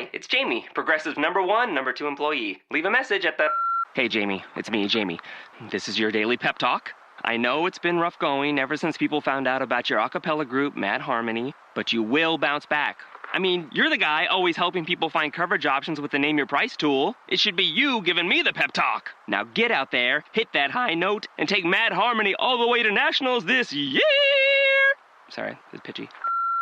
Hi, it's Jamie, Progressive #1, #2 employee. Leave a message at the... Hey, Jamie, it's me, Jamie. This is your daily pep talk. I know it's been rough going ever since people found out about your a cappella group, Mad Harmony, but you will bounce back. I mean, you're the guy always helping people find coverage options with the Name Your Price tool. It should be you giving me the pep talk. Now get out there, hit that high note, and take Mad Harmony all the way to nationals this year! Sorry, it's pitchy.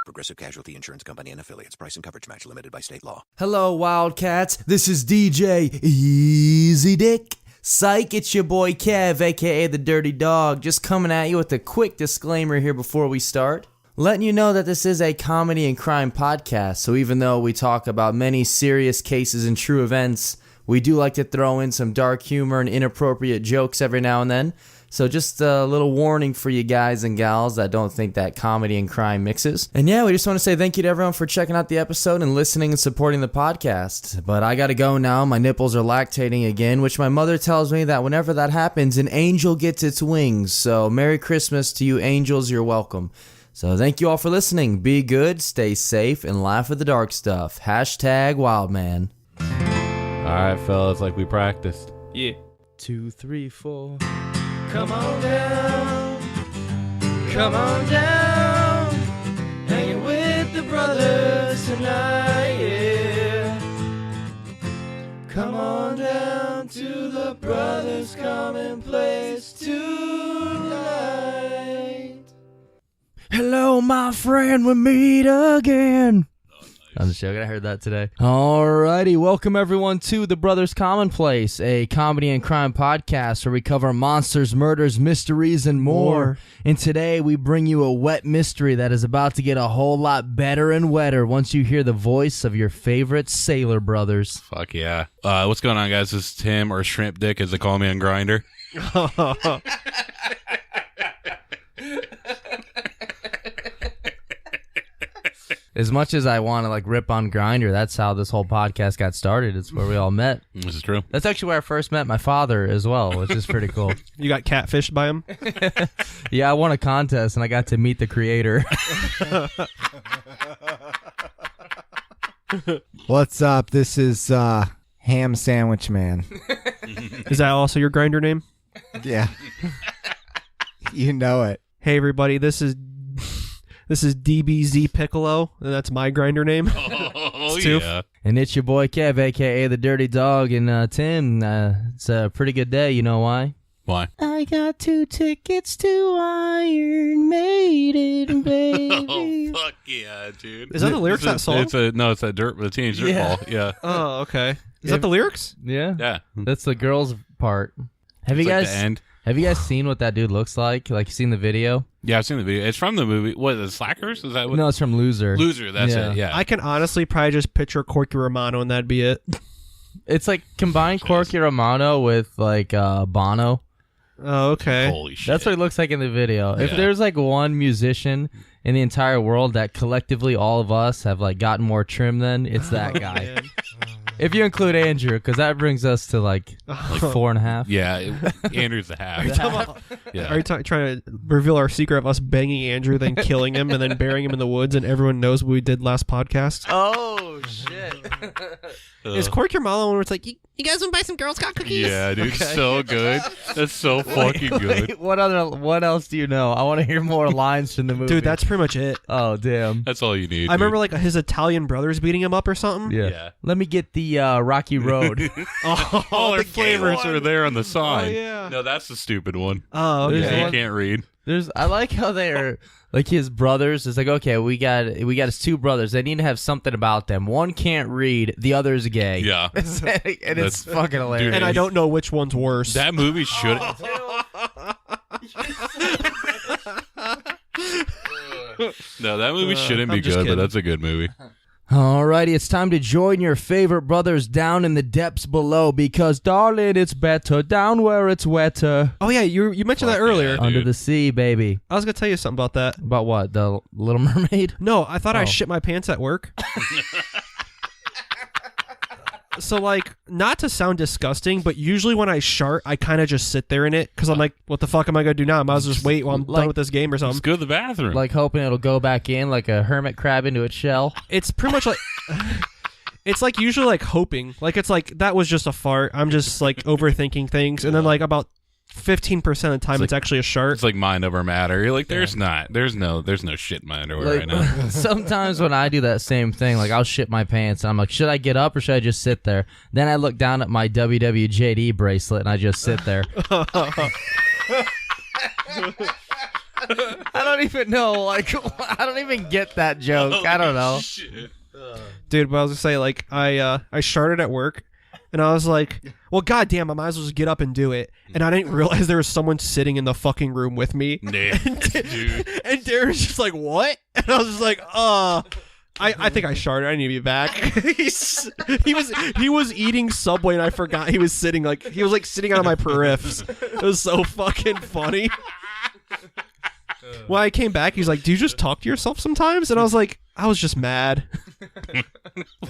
Progressive Casualty Insurance Company and Affiliates. Price and coverage match limited by state law. Hello, Wildcats. This is DJ Easy Dick. Psych, it's your boy Kev, a.k.a. The Dirty Dog, just coming at you with a quick disclaimer here before we start. Letting you know that this is a comedy and crime podcast, so even though we talk about many serious cases and true events, we do like to throw in some dark humor and inappropriate jokes every now and then. So just a little warning for you guys and gals that don't think that comedy and crime mixes. And yeah, we just want to say thank you to everyone for checking out the episode and listening and supporting the podcast. But I gotta go now. My nipples are lactating again, which my mother tells me that whenever that happens, an angel gets its wings. So Merry Christmas to you angels, you're welcome. So thank you all for listening. Be good, stay safe, and laugh at the dark stuff. #Wildman. Alright, fellas, like we practiced. Yeah. 2, 3, 4. Come on down, hanging with the brothers tonight, yeah. Come on down to the Brothers Commonplace tonight. Hello, my friend, we meet again. I'm just joking, I heard that today. Alrighty, welcome everyone to the Brothers Commonplace, a comedy and crime podcast where we cover monsters, murders, mysteries, and more. And today we bring you a wet mystery that is about to get a whole lot better and wetter once you hear the voice of your favorite sailor brothers. Fuck yeah. What's going on, guys? This is Tim, or Shrimp Dick, as they call me on Grindr. As much as I want to rip on Grindr, that's how this whole podcast got started. It's where we all met. This is true. That's actually where I first met my father as well, which is pretty cool. You got catfished by him? Yeah, I won a contest and I got to meet the creator. What's up? This is Ham Sandwich Man. Is that also your Grindr name? Yeah. You know it. Hey everybody, this is DBZ Piccolo, and that's my Grindr name. Oh, yeah. And it's your boy Kev, a.k.a. The Dirty Dog. And Tim, it's a pretty good day. You know why? Why? I got 2 tickets to Iron Maiden, baby. Oh, fuck yeah, dude. Is that the lyrics of that song? It's that the Teenage Dirtball. Yeah. Oh, okay. Is that the lyrics? Yeah. Yeah. That's the girls' part. Have It's you like guys the end. Have you guys seen what that dude looks like? Like, you seen the video? Yeah, I've seen the video. It's from the movie. What, the Slackers? Is that what? No, it's from Loser. Loser, that's it, yeah. I can honestly probably just picture Corky Romano, and that'd be it. It's like combined Corky Romano with Bono. Oh, okay. Holy shit. That's what it looks like in the video. If there's one musician in the entire world that collectively all of us have gotten more trim than, it's that guy. Man. If you include Andrew, because that brings us to 4.5. Yeah, Andrew's the half. Yeah. Are you trying to reveal our secret of us banging Andrew, then killing him, and then burying him in the woods, and everyone knows what we did last podcast? Oh, shit. Is Corky Romano when it's like, you guys want to buy some Girl Scout cookies? Yeah, dude, so good. That's so fucking good. Wait, what else do you know? I want to hear more lines from the movie. Dude, that's pretty much it. Oh, damn. That's all you need. I remember his Italian brothers beating him up or something. Yeah. Let me get the Rocky Road. All our flavors are there on the sign. Oh, yeah. No, that's the stupid one. Oh, okay. There's Yeah, you one- can't read. I like how they are his brothers. It's okay, we got his 2 brothers. They need to have something about them. One can't read, the other's gay. Yeah. And it's fucking hilarious. Dude, And I don't know which one's worse. That movie should. No, that movie shouldn't be I'm just good, but kidding. that's a good movie. Alrighty, it's time to join your favorite brothers down in the depths below because, darling, it's better down where it's wetter. Oh, yeah, you mentioned that earlier. yeah. Under Dude. the sea, baby. I was going to tell you something about that. About what? The Little Mermaid? No, I thought I Oh. shit my pants at work. So, not to sound disgusting, but usually when I shart, I kind of just sit there in it because I'm like, what the fuck am I going to do now? I might as well just wait while I'm done with this game or Let's something. go to the bathroom. Hoping it'll go back in like a hermit crab into its shell. It's pretty much like... It's like usually like hoping. Like it's like that was just a fart. I'm just like overthinking things, and then like about 15% of the time it's actually a shark. It's like mind over matter. You're like, there's no shit in my underwear right now. Sometimes when I do that same thing, like I'll shit my pants, and I'm like, should I get up or should I just sit there? Then I look down at my WWJD bracelet and I just sit there. I don't even know, like, I don't even get that joke. I don't know. Shit. Dude, but I was gonna say, like, I sharted at work, and I was like, well, goddamn, I might as well just get up and do it. And I didn't realize there was someone sitting in the fucking room with me. Dude. And Darren's just like, what? And I was just like, I think I sharted. I need to be back. He was eating Subway, and I forgot he was sitting out of my periffs. It was so fucking funny. When I came back, he's like, do you just talk to yourself sometimes? And I was like, I was just mad.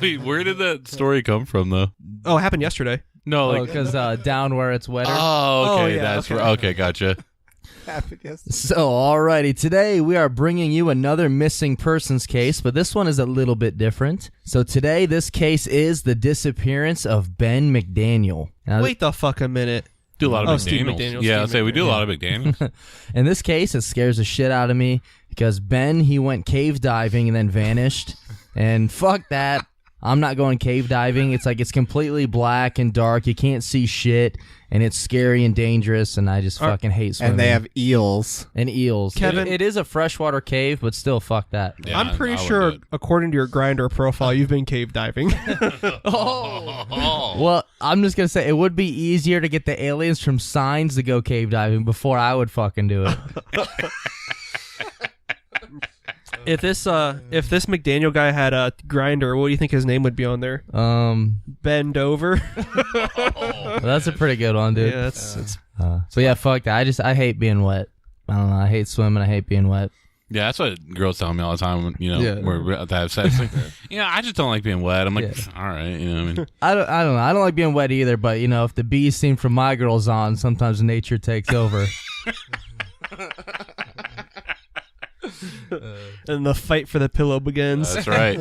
Wait, where did that story come from, though? Oh, it happened yesterday. No, like, Because down where it's wetter. oh, okay, yeah, that's okay. right. Okay, gotcha. So, alrighty, today we are bringing you another missing persons case, but this one is a little bit different. So today, this case is the disappearance of Ben McDaniel. Now, Wait the fuck a minute. Do a lot of McDaniels. Steve McDaniel. Yeah, I'd Steve say we do a McDaniel. lot of McDaniels. in this case, it scares the shit out of me because Ben, he went cave diving and then vanished. And fuck that. I'm not going cave diving. It's like it's completely black and dark. You can't see shit, and it's scary and dangerous, and I just fucking hate swimming. And they have eels. And eels. Kevin- It is a freshwater cave, but still, fuck that. Yeah, I'm pretty I wouldn't sure, do it. according to your Grindr profile, you've been cave diving. Well, I'm just gonna say it would be easier to get the aliens from Signs to go cave diving before I would fucking do it. If this McDaniel guy had a Grindr, what do you think his name would be on there? Bend over. Well, that's a pretty good one, dude. Yeah, that's So yeah, fuck that. I hate being wet. I don't know. I hate swimming. I hate being wet. Yeah, that's what girls tell me all the time when, Yeah. we're about to have sex. Like, I just don't like being wet. I'm like, all right, what I mean? I don't know. I don't like being wet either. But if the bees seem from my girls on, sometimes nature takes over. and the fight for the pillow begins. That's right.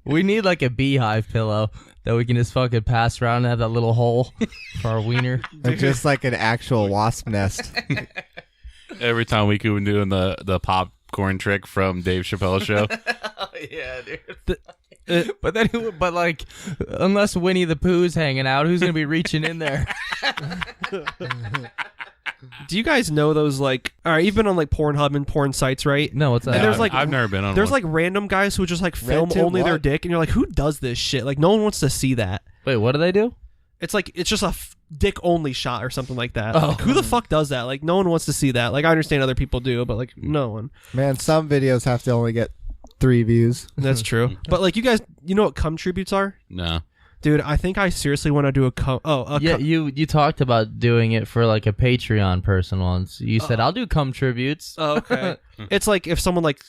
We need like a beehive pillow that we can just fucking pass around and have that little hole for our wiener. They're just like an actual wasp nest. Every time we could be doing the popcorn trick from Dave Chappelle's show. Yeah, dude. But like, unless Winnie the Pooh's hanging out, who's gonna be reaching in there? Do you guys know those, like, all right, you've been on like Pornhub and porn sites, right? No, what's that? And there's like I've never been on there's one. like random guys who just like film RedTube only their what? dick, and you're like, who does this shit? Like, no one wants to see that. Wait, what do they do? It's like it's just a dick only shot or something like that. Like, who the fuck does that? Like, no one wants to see that. Like, I understand other people do, but like, no one. Man, some videos have to only get 3 views. That's true. But like, you guys, you know what cum tributes are? No. Dude, I think I seriously want to do a cum. Yeah, you talked about doing it for like a Patreon person once. You said I'll do cum tributes. Oh, okay. It's like if someone like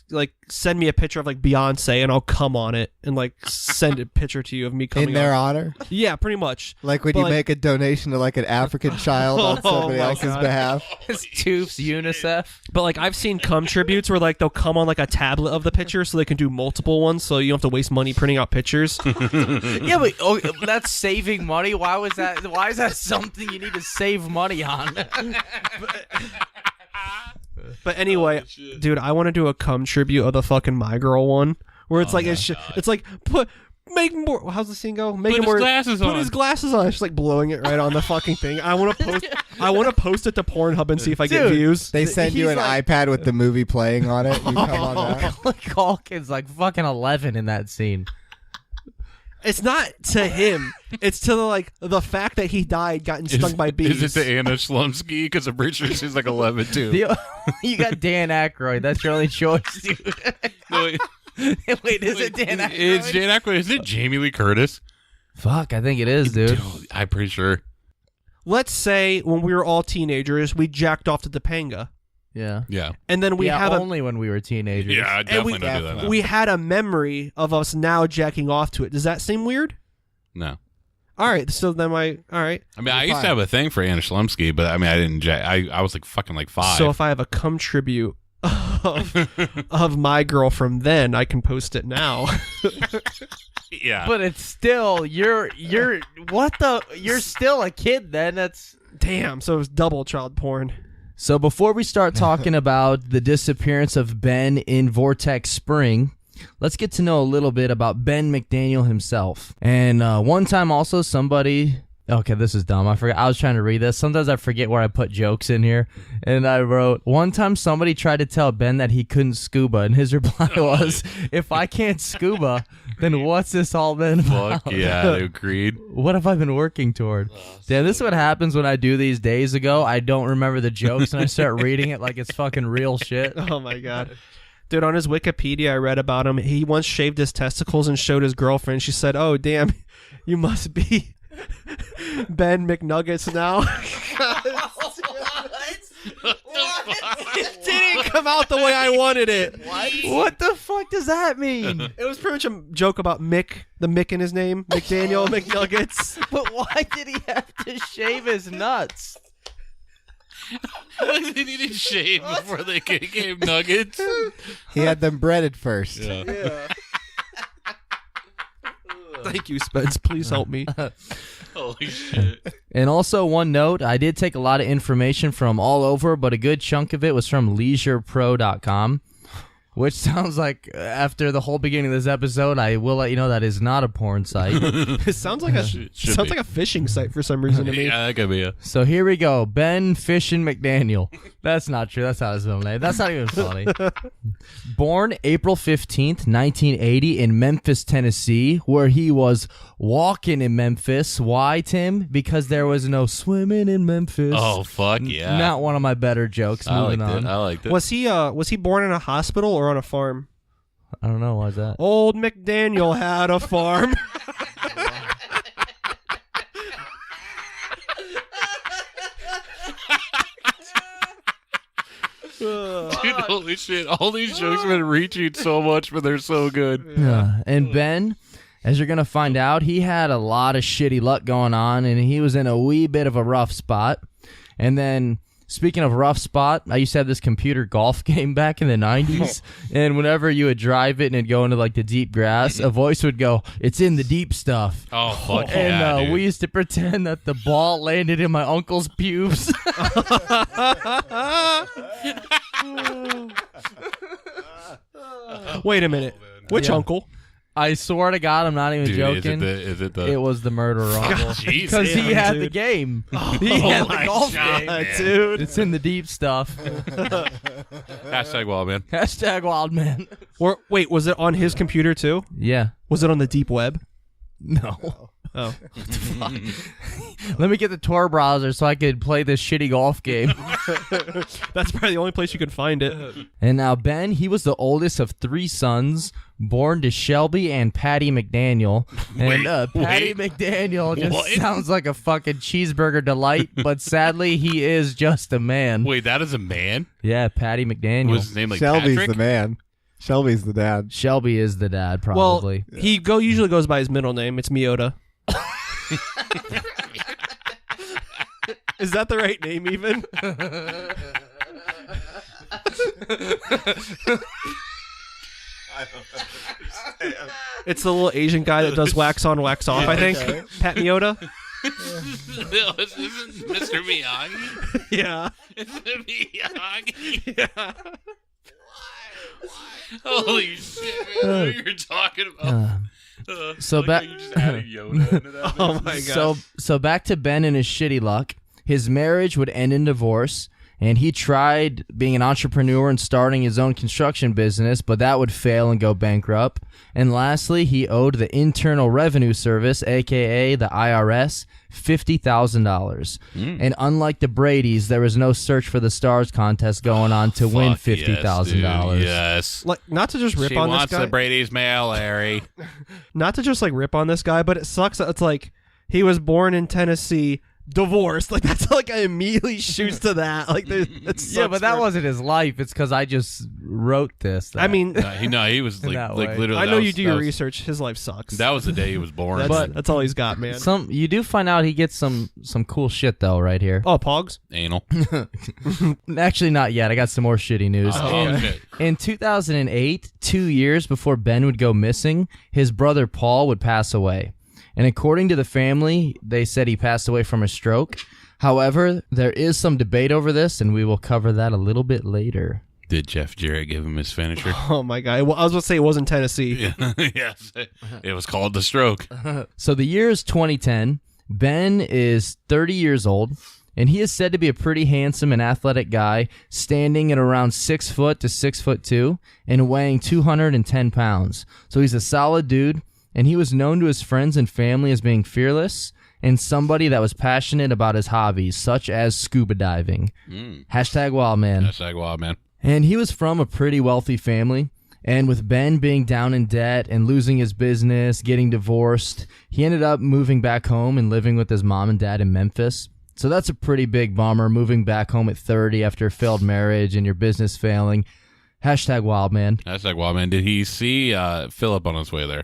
send me a picture of like Beyonce and I'll cum on it and like send a picture to you of me coming In their on. honor? Yeah, pretty much. Like when But, you like- make a donation to like an African child on Oh somebody my else's God. behalf. It's Toof's UNICEF. But like I've seen cum tributes where like they'll come on like a tablet of the picture so they can do multiple ones so you don't have to waste money printing out pictures. Yeah, but that's saving money. Why is that something you need to save money on? But anyway, dude, I want to do a cum tribute of the fucking My Girl one where it's it's like make more. How's the scene go? Make Put him his more, glasses put on. his glasses on. She's like blowing it right on the fucking thing. I want to post it to Pornhub and see if I get Dude, views. They send you He's an like- iPad with the movie playing on it. You come on that. Like Culkin's like fucking 11 in that scene. It's not to him. It's to the fact that he died, gotten stung by bees. Is it to Anna Schlumsky? Because I'm pretty sure she's like 11 too. You got Dan Aykroyd. That's your only choice, dude. No, wait. Wait, is it Dan Aykroyd? It's Dan Aykroyd. Is it Jamie Lee Curtis? Fuck, I think it is, dude. I'm pretty sure. Let's say when we were all teenagers, we jacked off to Topanga, Yeah. Yeah. and then we have only when we were teenagers. Yeah, I and definitely don't do that now. we had a memory of us now jacking off to it. Does that seem weird? No. All right, so then all right. I mean, I used fine. to have a thing for Anna Schlumsky, but I mean, I didn't. I was like fucking like 5. So if I have a cum tribute of my girl from then. I can post it now. Yeah. But it's still you're still a kid then. That's Damn, so it was double child porn. So before we start talking about the disappearance of Ben in Vortex Spring, let's get to know a little bit about Ben McDaniel himself. And one time also somebody... Okay, this is dumb. I forgot. I was trying to read this. Sometimes I forget where I put jokes in here. And I wrote, one time somebody tried to tell Ben that he couldn't scuba, and his reply was, if I can't scuba, then what's this all been about? Fuck yeah, agreed. What have I been working toward? Damn, this is what happens when I do these days ago. I don't remember the jokes, and I start reading it like it's fucking real shit. Oh, my God. Dude, on his Wikipedia, I read about him. He once shaved his testicles and showed his girlfriend. She said, oh, damn, you must be Ben McNuggets now. It didn't come out the way I wanted it. What the fuck does that mean? It was pretty much a joke about Mick, the Mick in his name, McDaniel McNuggets. But why did he have to shave his nuts? They needed shave before they became nuggets. He had them breaded first. Yeah. Thank you, Spence. Please help me. Holy shit. And also, one note, I did take a lot of information from all over, but a good chunk of it was from leisurepro.com, which sounds like, after the whole beginning of this episode, I will let you know that is not a porn site. It sounds like a fishing site for some reason to me. Yeah, that could be a... So here we go. Ben Fishin' McDaniel. That's not true. That's not his middle name. That's not even funny. Born April 15th, 1980 in Memphis, Tennessee, where he was walking in Memphis. Why, Tim? Because there was no swimming in Memphis. Oh, fuck yeah. Not one of my better jokes. I Moving liked on. it. I liked it. Was he born in a hospital or on a farm? I don't know. Why is that? Old McDaniel had a farm. Dude, holy shit. All these jokes have been reaching so much, but they're so good. Yeah. And Ben, as you're going to find out, he had a lot of shitty luck going on, and he was in a wee bit of a rough spot. And then, speaking of rough spot, I used to have this computer golf game back in the 90s, and whenever you would drive it and it'd go into like the deep grass, a voice would go, "It's in the deep stuff." Oh, fuck And yeah, dude. we used to pretend that the ball landed in my uncle's pubes. Wait a minute. Which Yeah. uncle? I swear to God, I'm not even Dude, joking. is it the... It was the murderer uncle. Jesus. Because he had the dude. game. He had the my golf God, game. man. Dude. It's in the deep stuff. Hashtag Wildman. Hashtag Wildman. Or wait, was it on his computer too? Yeah. Was it on the deep web? No. Oh. Let me get the Tor browser so I could play this shitty golf game. That's probably the only place you could find it. And now Ben, he was the oldest of 3 sons, born to Shelby and Patty McDaniel. And Patty McDaniel just What? sounds like a fucking cheeseburger delight, but sadly he is just a man. Wait, that is a man? Yeah, Patty McDaniel. Was his name like Shelby's Patrick? the man. Shelby's the dad. Shelby is the dad, probably. Well, he usually goes by his middle name. It's Miota. Is that the right name even? It's the little Asian guy that does wax on, wax off, I think. Okay. Pat Miota? Isn't Mr. Miyagi? Yeah. Isn't it Miyagi? Yeah. Holy shit, man. What you're talking about. So like back- how you just added Yoda into that. Oh my god. So back to Ben and his shitty luck. His marriage would end in divorce, and he tried being an entrepreneur and starting his own construction business, but that would fail and go bankrupt. And lastly, he owed the Internal Revenue Service, aka the IRS, $50,000. And unlike the Bradys, there was no Search for the Stars contest going on to win Fuck yes, $50,000. dude, Yes. Like, not to just rip She on this wants guy. the Brady's mail, Larry. Not to just like rip on this guy, but it sucks that it's like he was born in Tennessee, divorced. Like that's like I immediately shoots to that. Like yeah, but that wasn't his life. It's because I just wrote this. I mean, he was like literally. I know you do your research. His life sucks. That was the day he was born. That's all he's got, man. You do find out he gets some cool shit though right here. Oh, Pogs? Anal. Actually, not yet. I got some more shitty news. Shit. In 2008, 2 years before Ben would go missing, his brother Paul would pass away. And according to the family, they said he passed away from a stroke. However, there is some debate over this, and we will cover that a little bit later. Did Jeff Jarrett give him his finisher? Oh, my God. Well, I was going to say it wasn't Tennessee. Yeah. Yes. It was called the stroke. So the year is 2010. Ben is 30 years old, and he is said to be a pretty handsome and athletic guy, standing at around 6 foot to 6'2" and weighing 210 pounds. So he's a solid dude. And he was known to his friends and family as being fearless and somebody that was passionate about his hobbies, such as scuba diving. Hashtag Wildman. Hashtag Wildman. And he was from a pretty wealthy family. And with Ben being down in debt and losing his business, getting divorced, he ended up moving back home and living with his mom and dad in Memphis. So that's a pretty big bummer, moving back home at 30 after a failed marriage and your business failing. Hashtag Wildman. Hashtag Wildman. Did he see Philip on his way there?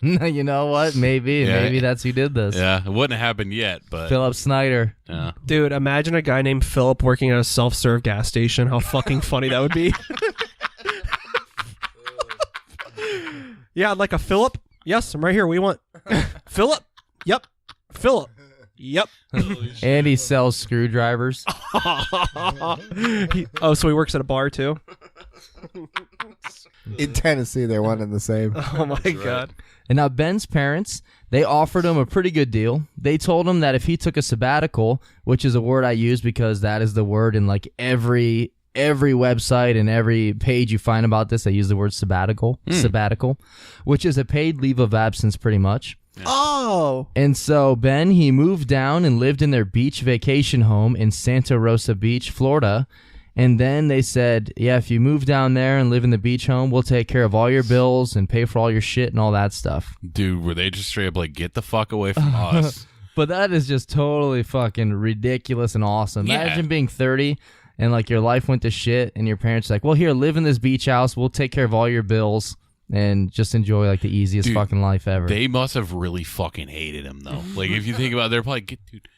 You know what? Maybe that's who did this. Yeah, it wouldn't have happened yet, but Philip Snyder. Yeah. Dude, imagine a guy named Philip working at a self-serve gas station. How fucking funny that would be. Yeah, I'd like a Philip. Yes, I'm right here. What do you want? Philip? Yep. Philip? Yep. And he sells screwdrivers. So he works at a bar too? In Tennessee, they're one and the same. Oh my God. And now Ben's parents, they offered him a pretty good deal. They told him that if he took a sabbatical, which is a word I use because that is the word in like every website and every page you find about this, they use the word sabbatical, which is a paid leave of absence pretty much. Yeah. Oh. And so Ben, he moved down and lived in their beach vacation home in Santa Rosa Beach, Florida. And then they said, yeah, if you move down there and live in the beach home, we'll take care of all your bills and pay for all your shit and all that stuff. Dude, were they just straight up like, get the fuck away from us? But that is just totally fucking ridiculous and awesome. Yeah. Imagine being 30 and like your life went to shit and your parents like, well, here, live in this beach house. We'll take care of all your bills and just enjoy like the easiest fucking life ever. They must have really fucking hated him though. Like if you think about it, they're probably, dude,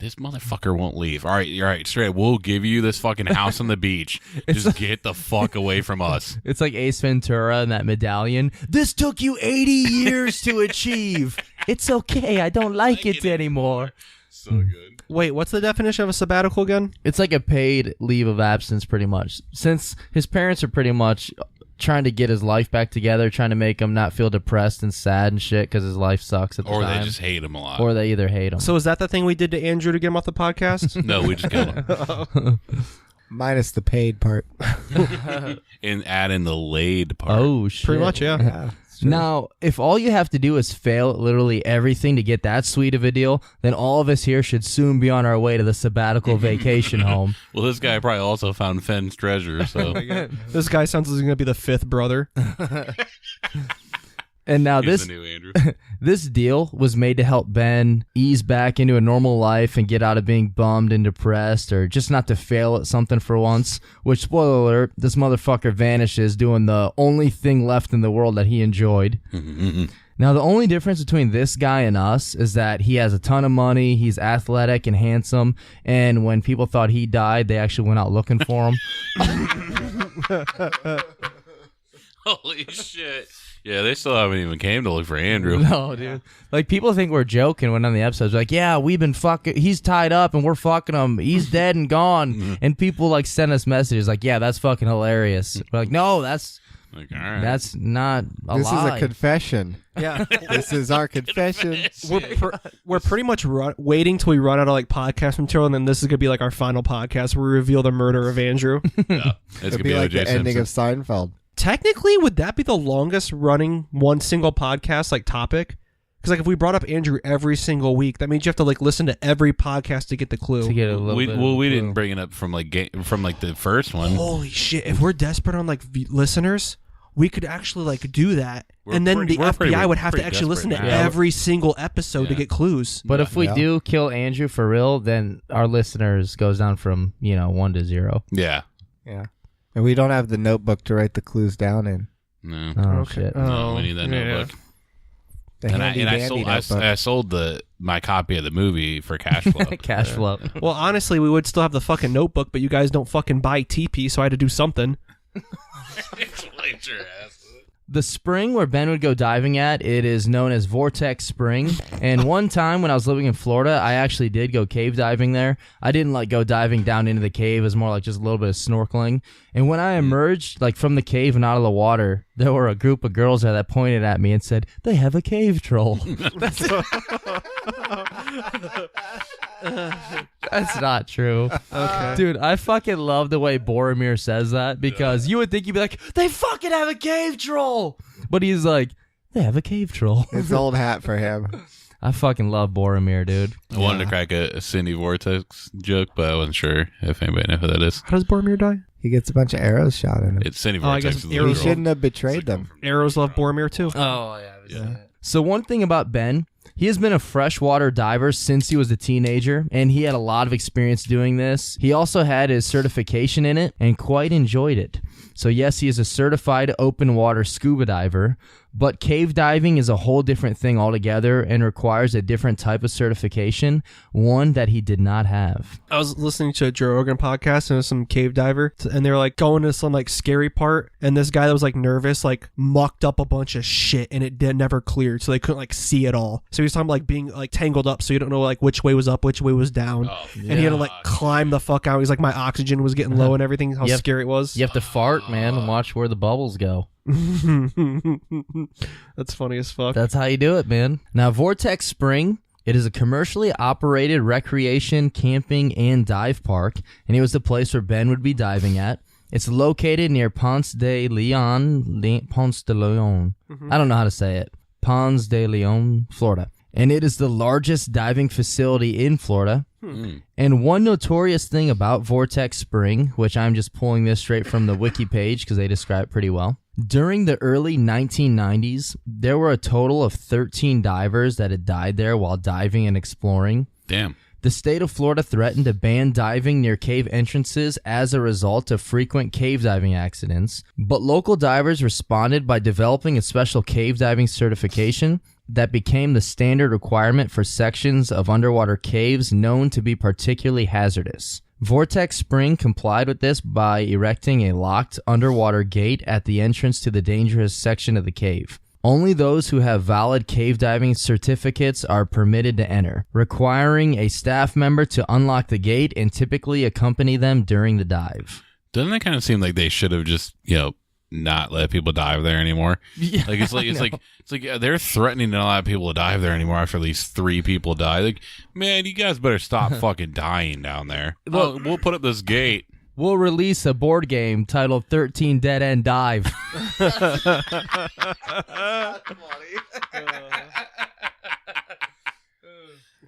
this motherfucker won't leave. All right, straight up, we'll give you this fucking house on the beach. Just get the fuck away from us. It's like Ace Ventura and that medallion. This took you 80 years to achieve. It's okay. I don't like it anymore. So good. Wait, what's the definition of a sabbatical again? It's like a paid leave of absence pretty much. Since his parents are pretty much trying to get his life back together, trying to make him not feel depressed and sad and shit because his life sucks at the time. Or they just hate him a lot. Or they either hate him. So is that the thing we did to Andrew to get him off the podcast? No, we just killed him. Minus the paid part. And add in the laid part. Oh, shit. Pretty much, yeah. Yeah. Now, if all you have to do is fail at literally everything to get that sweet of a deal, then all of us here should soon be on our way to the sabbatical vacation home. Well, this guy probably also found Fenn's treasure, so. This guy sounds like he's going to be the fifth brother. And now He's the new Andrew. this deal was made to help Ben ease back into a normal life and get out of being bummed and depressed or just not to fail at something for once, which, spoiler alert, this motherfucker vanishes doing the only thing left in the world that he enjoyed. Now, the only difference between this guy and us is that he has a ton of money, he's athletic and handsome, and when people thought he died, they actually went out looking for him. Holy shit. Yeah, they still haven't even came to look for Andrew. No, dude. Like, people think we're joking when on the episodes. Like, yeah, we've been fucking... He's tied up and we're fucking him. He's dead and gone. And people, like, send us messages like, yeah, that's fucking hilarious. We're like, no, that's... Like, all right. That's not a This lie. is a confession. Yeah. This is our confession. We're pretty much waiting till we run out of like podcast material, and then this is gonna be like our final podcast where we reveal the murder of Andrew. Yeah. It's It'd gonna be like O.J. the ending of Simpson. Seinfeld. Technically, would that be the longest running one single podcast like topic? Because like if we brought up Andrew every single week, that means you have to like listen to every podcast to get the clue. To get a little bit of we a didn't clue. bring it up from like the first one. Holy shit! If we're desperate on like listeners, we could actually like do that, and then the we're FBI would have to actually listen to every single episode to get clues. But if we do kill Andrew for real, then our listeners goes down from 1 to 0. Yeah. Yeah. And we don't have the notebook to write the clues down in. No. Oh shit! No, we need that notebook. The handy-dandy notebook. I sold my copy of the movie for cash flow. Cash flow. Well, honestly, we would still have the fucking notebook, but you guys don't fucking buy TP, so I had to do something. The spring where Ben would go diving at, it is known as Vortex Spring. And one time when I was living in Florida, I actually did go cave diving there. I didn't like go diving down into the cave. It was more like just a little bit of snorkeling. And when I emerged like from the cave and out of the water, there were a group of girls there that pointed at me and said, "They have a cave troll." That's not true. Okay. Dude, I fucking love the way Boromir says that, because you would think he'd be like, "They fucking have a cave troll." But he's like, "They have a cave troll." It's old hat for him. I fucking love Boromir, dude. I wanted to crack a Cindy Vortex joke, but I wasn't sure if anybody knew who that is. How does Boromir die? He gets a bunch of arrows shot at him. It's Cindy I Vortex. guess is He the girl. shouldn't have betrayed them. Arrows love Boromir too. Oh, yeah. So one thing about Ben, he has been a freshwater diver since he was a teenager, and he had a lot of experience doing this. He also had his certification in it and quite enjoyed it. So yes, he is a certified open water scuba diver, but cave diving is a whole different thing altogether and requires a different type of certification, one that he did not have. I was listening to a Joe Rogan podcast, and there was some cave diver, and they were like going to some like scary part, and this guy that was like nervous like mucked up a bunch of shit, and it never cleared, so they couldn't like see it all. So he was talking about like being like tangled up, so you don't know like which way was up, which way was down, and he had to like climb the fuck out. He's like, my oxygen was getting low and everything. How scary it was. You have to fart, man, and watch where the bubbles go. That's funny as fuck. That's how you do it, man. Now, Vortex Spring, it is a commercially operated recreation, camping, and dive park, and it was the place where Ben would be diving at. It's located near Ponce de Leon. I don't know how to say it. Ponce de Leon, Florida. And it is the largest diving facility in Florida. And one notorious thing about Vortex Spring, which I'm just pulling this straight from the wiki page because they describe it pretty well. During the early 1990s, there were a total of 13 divers that had died there while diving and exploring. Damn. The state of Florida threatened to ban diving near cave entrances as a result of frequent cave diving accidents, but local divers responded by developing a special cave diving certification that became the standard requirement for sections of underwater caves known to be particularly hazardous. Vortex Spring complied with this by erecting a locked underwater gate at the entrance to the dangerous section of the cave. Only those who have valid cave diving certificates are permitted to enter, requiring a staff member to unlock the gate and typically accompany them during the dive. Doesn't it kind of seem like they should have just, not let people dive there anymore? Yeah, it's like they're threatening to not let people dive there anymore after at least 3 people die. Like, man, you guys better stop fucking dying down there. Well, we'll put up this gate. We'll release a board game titled 13 Dead End Dive.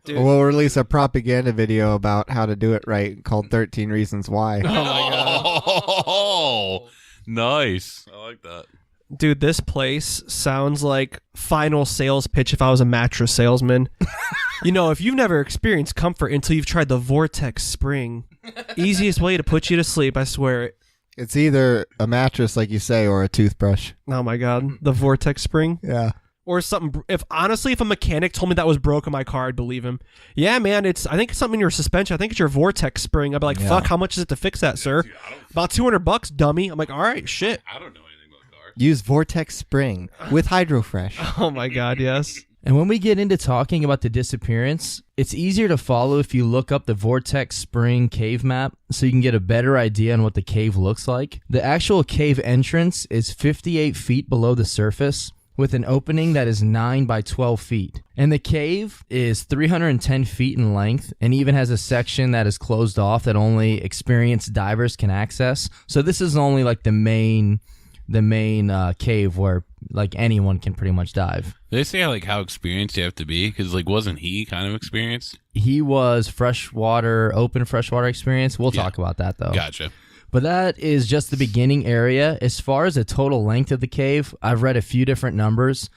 Dude. We'll release a propaganda video about how to do it right called 13 Reasons Why. Oh my god. Oh, nice. I like that. Dude, this place sounds like final sales pitch if I was a mattress salesman. If you've never experienced comfort until you've tried the Vortex Spring, easiest way to put you to sleep, I swear it. It's either a mattress, like you say, or a toothbrush. Oh my god, the Vortex Spring? Yeah. Or something. If a mechanic told me that was broke on my car, I'd believe him. Yeah, man, I think it's something in your suspension. I think it's your Vortex Spring. I'd be like, fuck, how much is it to fix that, sir? About $200, dummy. I'm like, all right, shit. I don't know anything about cars. Use Vortex Spring with HydroFresh. Oh my god, yes. And when we get into talking about the disappearance, it's easier to follow if you look up the Vortex Spring cave map so you can get a better idea on what the cave looks like. The actual cave entrance is 58 feet below the surface, with an opening that is 9 by 12 feet. And the cave is 310 feet in length and even has a section that is closed off that only experienced divers can access. So this is only like the main cave where like anyone can pretty much dive. They say how experienced you have to be, because wasn't he kind of experienced? He was open freshwater experience. We'll talk about that though. Gotcha. But that is just the beginning area. As far as the total length of the cave, I've read a few different numbers,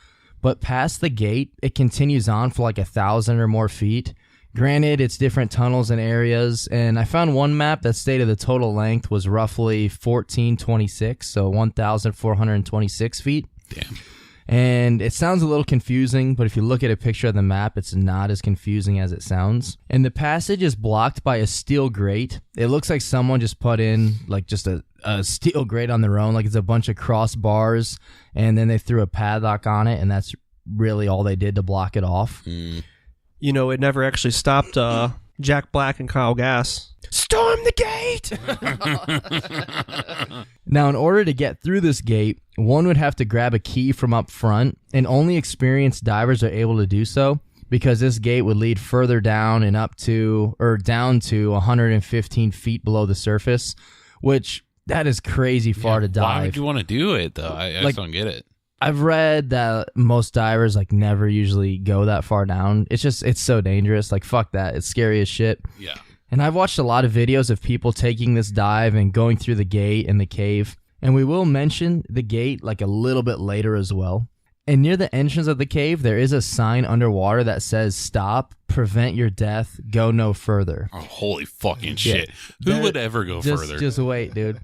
but past the gate, it continues on for like 1,000 or more feet. Granted, it's different tunnels and areas, and I found one map that stated the total length was roughly 1,426, so 1,426 feet. Damn. And it sounds a little confusing, but if you look at a picture of the map, it's not as confusing as it sounds. And the passage is blocked by a steel grate. It looks like someone just put in like just a steel grate on their own, like it's a bunch of crossbars, and then they threw a padlock on it, and that's really all they did to block it off. You know, it never actually stopped Jack Black and Kyle Gass. Storm the gate! Now, in order to get through this gate, one would have to grab a key from up front, and only experienced divers are able to do so because this gate would lead further down and down to 115 feet below the surface, which that is crazy far to dive. Why would you want to do it, though? I just don't get it. I've read that most divers like never usually go that far down. It's so dangerous. Like, fuck that. It's scary as shit. Yeah. And I've watched a lot of videos of people taking this dive and going through the gate and the cave. And we will mention the gate like a little bit later as well. And near the entrance of the cave, there is a sign underwater that says, "Stop, prevent your death, go no further." Oh, holy fucking shit. Who would ever go further? Just wait, dude.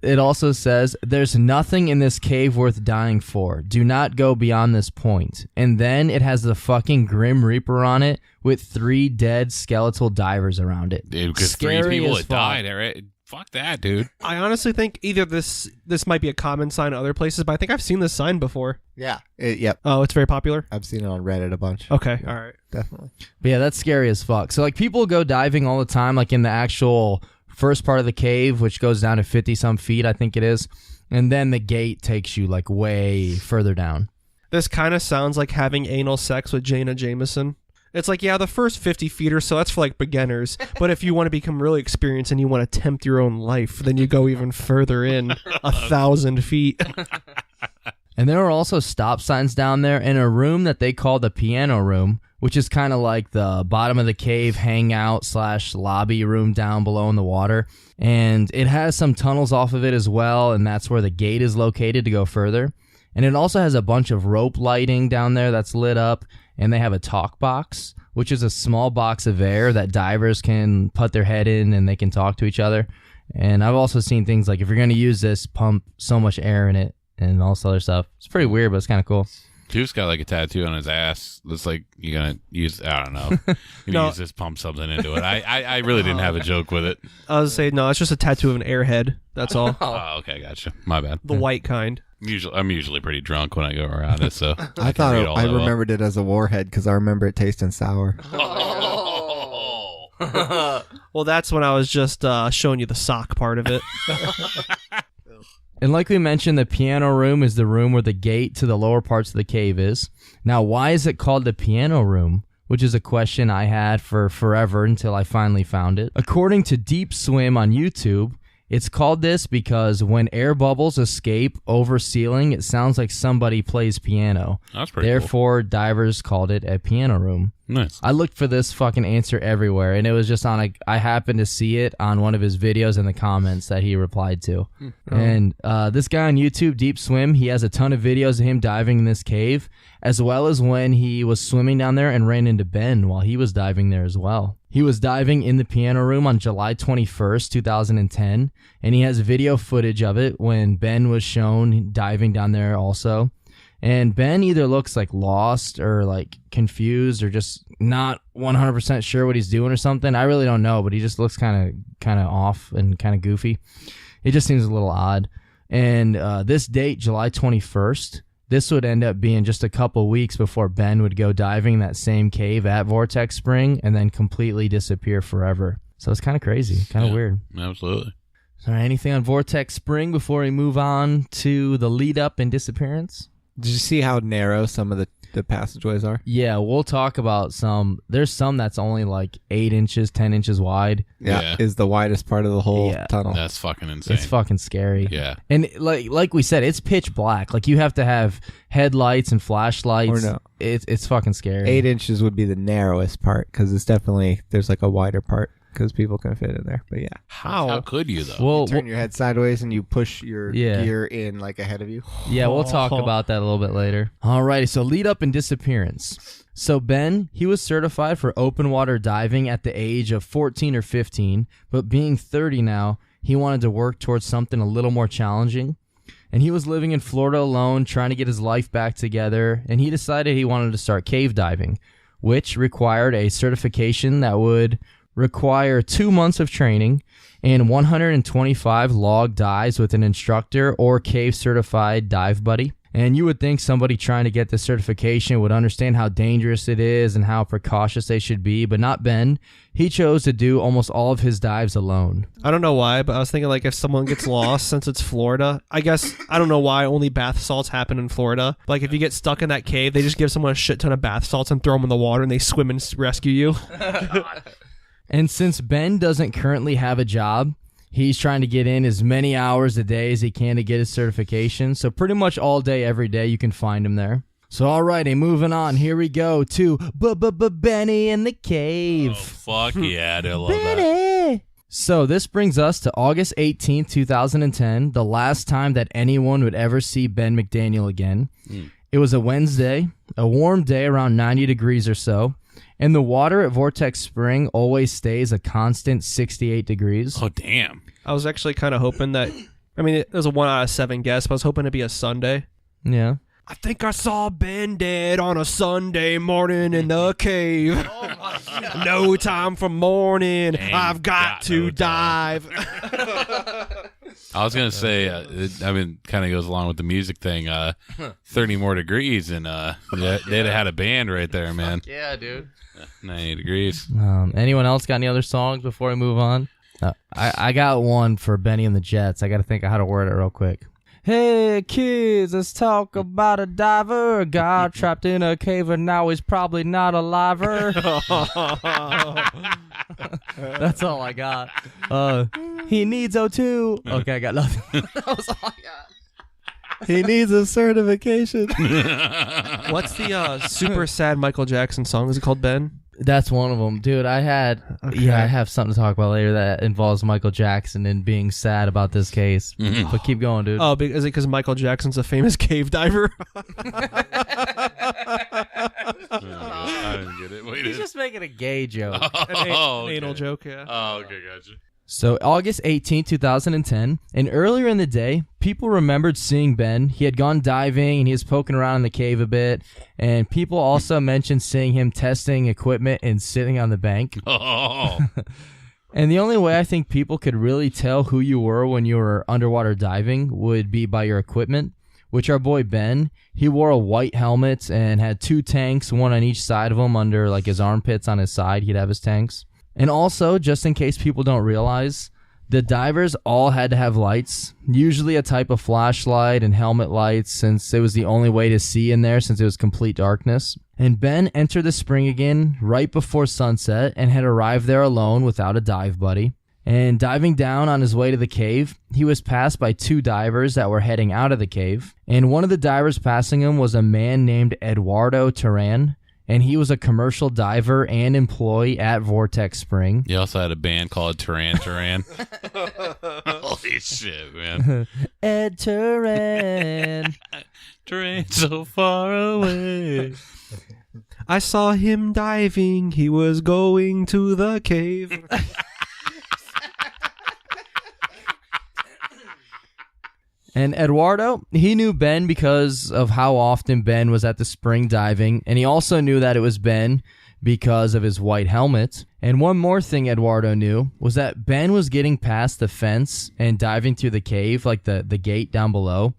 It also says, "There's nothing in this cave worth dying for. Do not go beyond this point." And then it has the fucking Grim Reaper on it with 3 dead skeletal divers around it. Dude, because 3 people had died, right? Fuck that, dude. I honestly think either this might be a common sign in other places, but I think I've seen this sign before. Yeah. Yep. Oh, it's very popular? I've seen it on Reddit a bunch. Okay, all right. Definitely. But yeah, that's scary as fuck. So like people go diving all the time, like in the actual first part of the cave, which goes down to 50-some feet, I think it is. And then the gate takes you like way further down. This kind of sounds like having anal sex with Jaina Jameson. It's like, yeah, the first 50 feet or so, that's for like beginners. But if you want to become really experienced and you want to tempt your own life, then you go even further in, 1,000 feet. And there are also stop signs down there in a room that they call the piano room, which is kind of like the bottom of the cave hangout / lobby room down below in the water. And it has some tunnels off of it as well, and that's where the gate is located to go further. And it also has a bunch of rope lighting down there that's lit up, and they have a talk box, which is a small box of air that divers can put their head in and they can talk to each other. And I've also seen things like, if you're going to use this, pump so much air in it and all this other stuff. It's pretty weird, but it's kind of cool. Dude's got like a tattoo on his ass that's like, you're gonna use, I don't know, use this, pump something into it. I really didn't have a joke with it. I was saying, no, it's just a tattoo of an airhead. That's all. Oh, okay, gotcha. My bad. The white kind. I'm usually pretty drunk when I go around it, so I thought I remembered it as a warhead because I remember it tasting sour. Well, that's when I was just showing you the sock part of it. And like we mentioned, the piano room is the room where the gate to the lower parts of the cave is. Now, why is it called the piano room? Which is a question I had for forever until I finally found it. According to Deep Swim on YouTube, it's called this because when air bubbles escape over ceiling, it sounds like somebody plays piano. That's pretty Therefore, divers called it a piano room. Nice. I looked for this fucking answer everywhere, and it was just on I happened to see it on one of his videos in the comments that he replied to. And this guy on YouTube, Deep Swim, he has a ton of videos of him diving in this cave, as well as when he was swimming down there and ran into Ben while he was diving there as well. He was diving in the piano room on July 21st, 2010, and he has video footage of it when Ben was shown diving down there also. And Ben either looks like lost or like confused or just not 100% sure what he's doing or something. I really don't know, but he just looks kind of off and kind of goofy. It just seems a little odd. And this date, July 21st, this would end up being just a couple weeks before Ben would go diving in that same cave at Vortex Spring and then completely disappear forever. So it's kind of crazy, kind of weird. Absolutely. All right, anything on Vortex Spring before we move on to the lead up and disappearance? Did you see how narrow some of the passageways are? Yeah, we'll talk about some. There's some that's only like 8 inches, 10 inches wide. Yeah. Is the widest part of the whole tunnel. That's fucking insane. It's fucking scary. Yeah. And like we said, it's pitch black. Like you have to have headlights and flashlights. Or no. It's fucking scary. 8 inches would be the narrowest part because it's definitely, there's like a wider part. because people can fit in there. But yeah, How could you though? Well, turn your head sideways and you push your Yeah. gear in like ahead of you. yeah, we'll talk about that a little bit later. Alrighty, so lead up and disappearance. So Ben, he was certified for open water diving at the age of 14 or 15, but being 30 now, he wanted to work towards something a little more challenging. And he was living in Florida alone, trying to get his life back together, and he decided he wanted to start cave diving, which required a certification that would require 2 months of training and 125 log dives with an instructor or cave certified dive buddy. And you would think somebody trying to get this certification would understand how dangerous it is and how precautious they should be, but not Ben. He chose to do almost all of his dives alone. I don't know why, but I was thinking like if someone gets lost since it's Florida, I guess, I don't know why only bath salts happen in Florida. Like if you get stuck in that cave, they just give someone a shit ton of bath salts and throw them in the water and they swim and rescue you. And since Ben doesn't currently have a job, he's trying to get in as many hours a day as he can to get his certification. So pretty much all day, every day, you can find him there. So alrighty, moving on. Here we go to Benny in the cave. Oh, fuck yeah, I love that. Benny! So this brings us to August 18th, 2010, the last time that anyone would ever see Ben McDaniel again. It was a Wednesday, a warm day around 90 degrees or so. And the water at Vortex Spring always stays a constant 68 degrees. Oh, damn. I was actually kind of hoping that, I mean, it was a 1 out of 7 guess, but I was hoping it'd be a Sunday. Yeah. I think I saw Ben dead on a Sunday morning in the cave. No time for mourning. I've got to no time. dive. I was going to say, kind of goes along with the music thing, 30 more degrees, and they'd have had a band right there, man. Yeah, dude. 90 degrees. Anyone else got any other songs before we move on? I got one for Benny and the Jets. I got to think of how to word it real quick. Hey, kids, let's talk about a diver. A guy trapped in a cave and now he's probably not aliver. That's all I got. He needs O2. Okay, I got nothing. That was all I got. He needs a certification. What's the super sad Michael Jackson song? Is it called Ben? That's one of them, dude. I have something to talk about later that involves Michael Jackson and being sad about this case. But keep going, dude. Oh, is it because Michael Jackson's a famous cave diver? I didn't get it. Wait, He's just making a gay joke. An okay. anal joke, yeah. Oh, okay, gotcha. So August 18, 2010, and earlier in the day, people remembered seeing Ben. He had gone diving and he was poking around in the cave a bit, and people also mentioned seeing him testing equipment and sitting on the bank. Oh. And the only way I think people could really tell who you were when you were underwater diving would be by your equipment, which our boy Ben, he wore a white helmet and had 2 tanks, one on each side of him under like his armpits on his side. He'd have his tanks. And also, just in case people don't realize, the divers all had to have lights, usually a type of flashlight and helmet lights, since it was the only way to see in there since it was complete darkness. And Ben entered the spring again right before sunset and had arrived there alone without a dive buddy. And diving down on his way to the cave, he was passed by 2 divers that were heading out of the cave. And one of the divers passing him was a man named Eduardo Turan. And he was a commercial diver and employee at Vortex Spring. You also had a band called Turan. Holy shit, man. Ed Turan. Turan so far away. I saw him diving. He was going to the cave. And Eduardo, he knew Ben because of how often Ben was at the spring diving, and he also knew that it was Ben because of his white helmet. And one more thing Eduardo knew was that Ben was getting past the fence and diving through the cave, like the gate down below,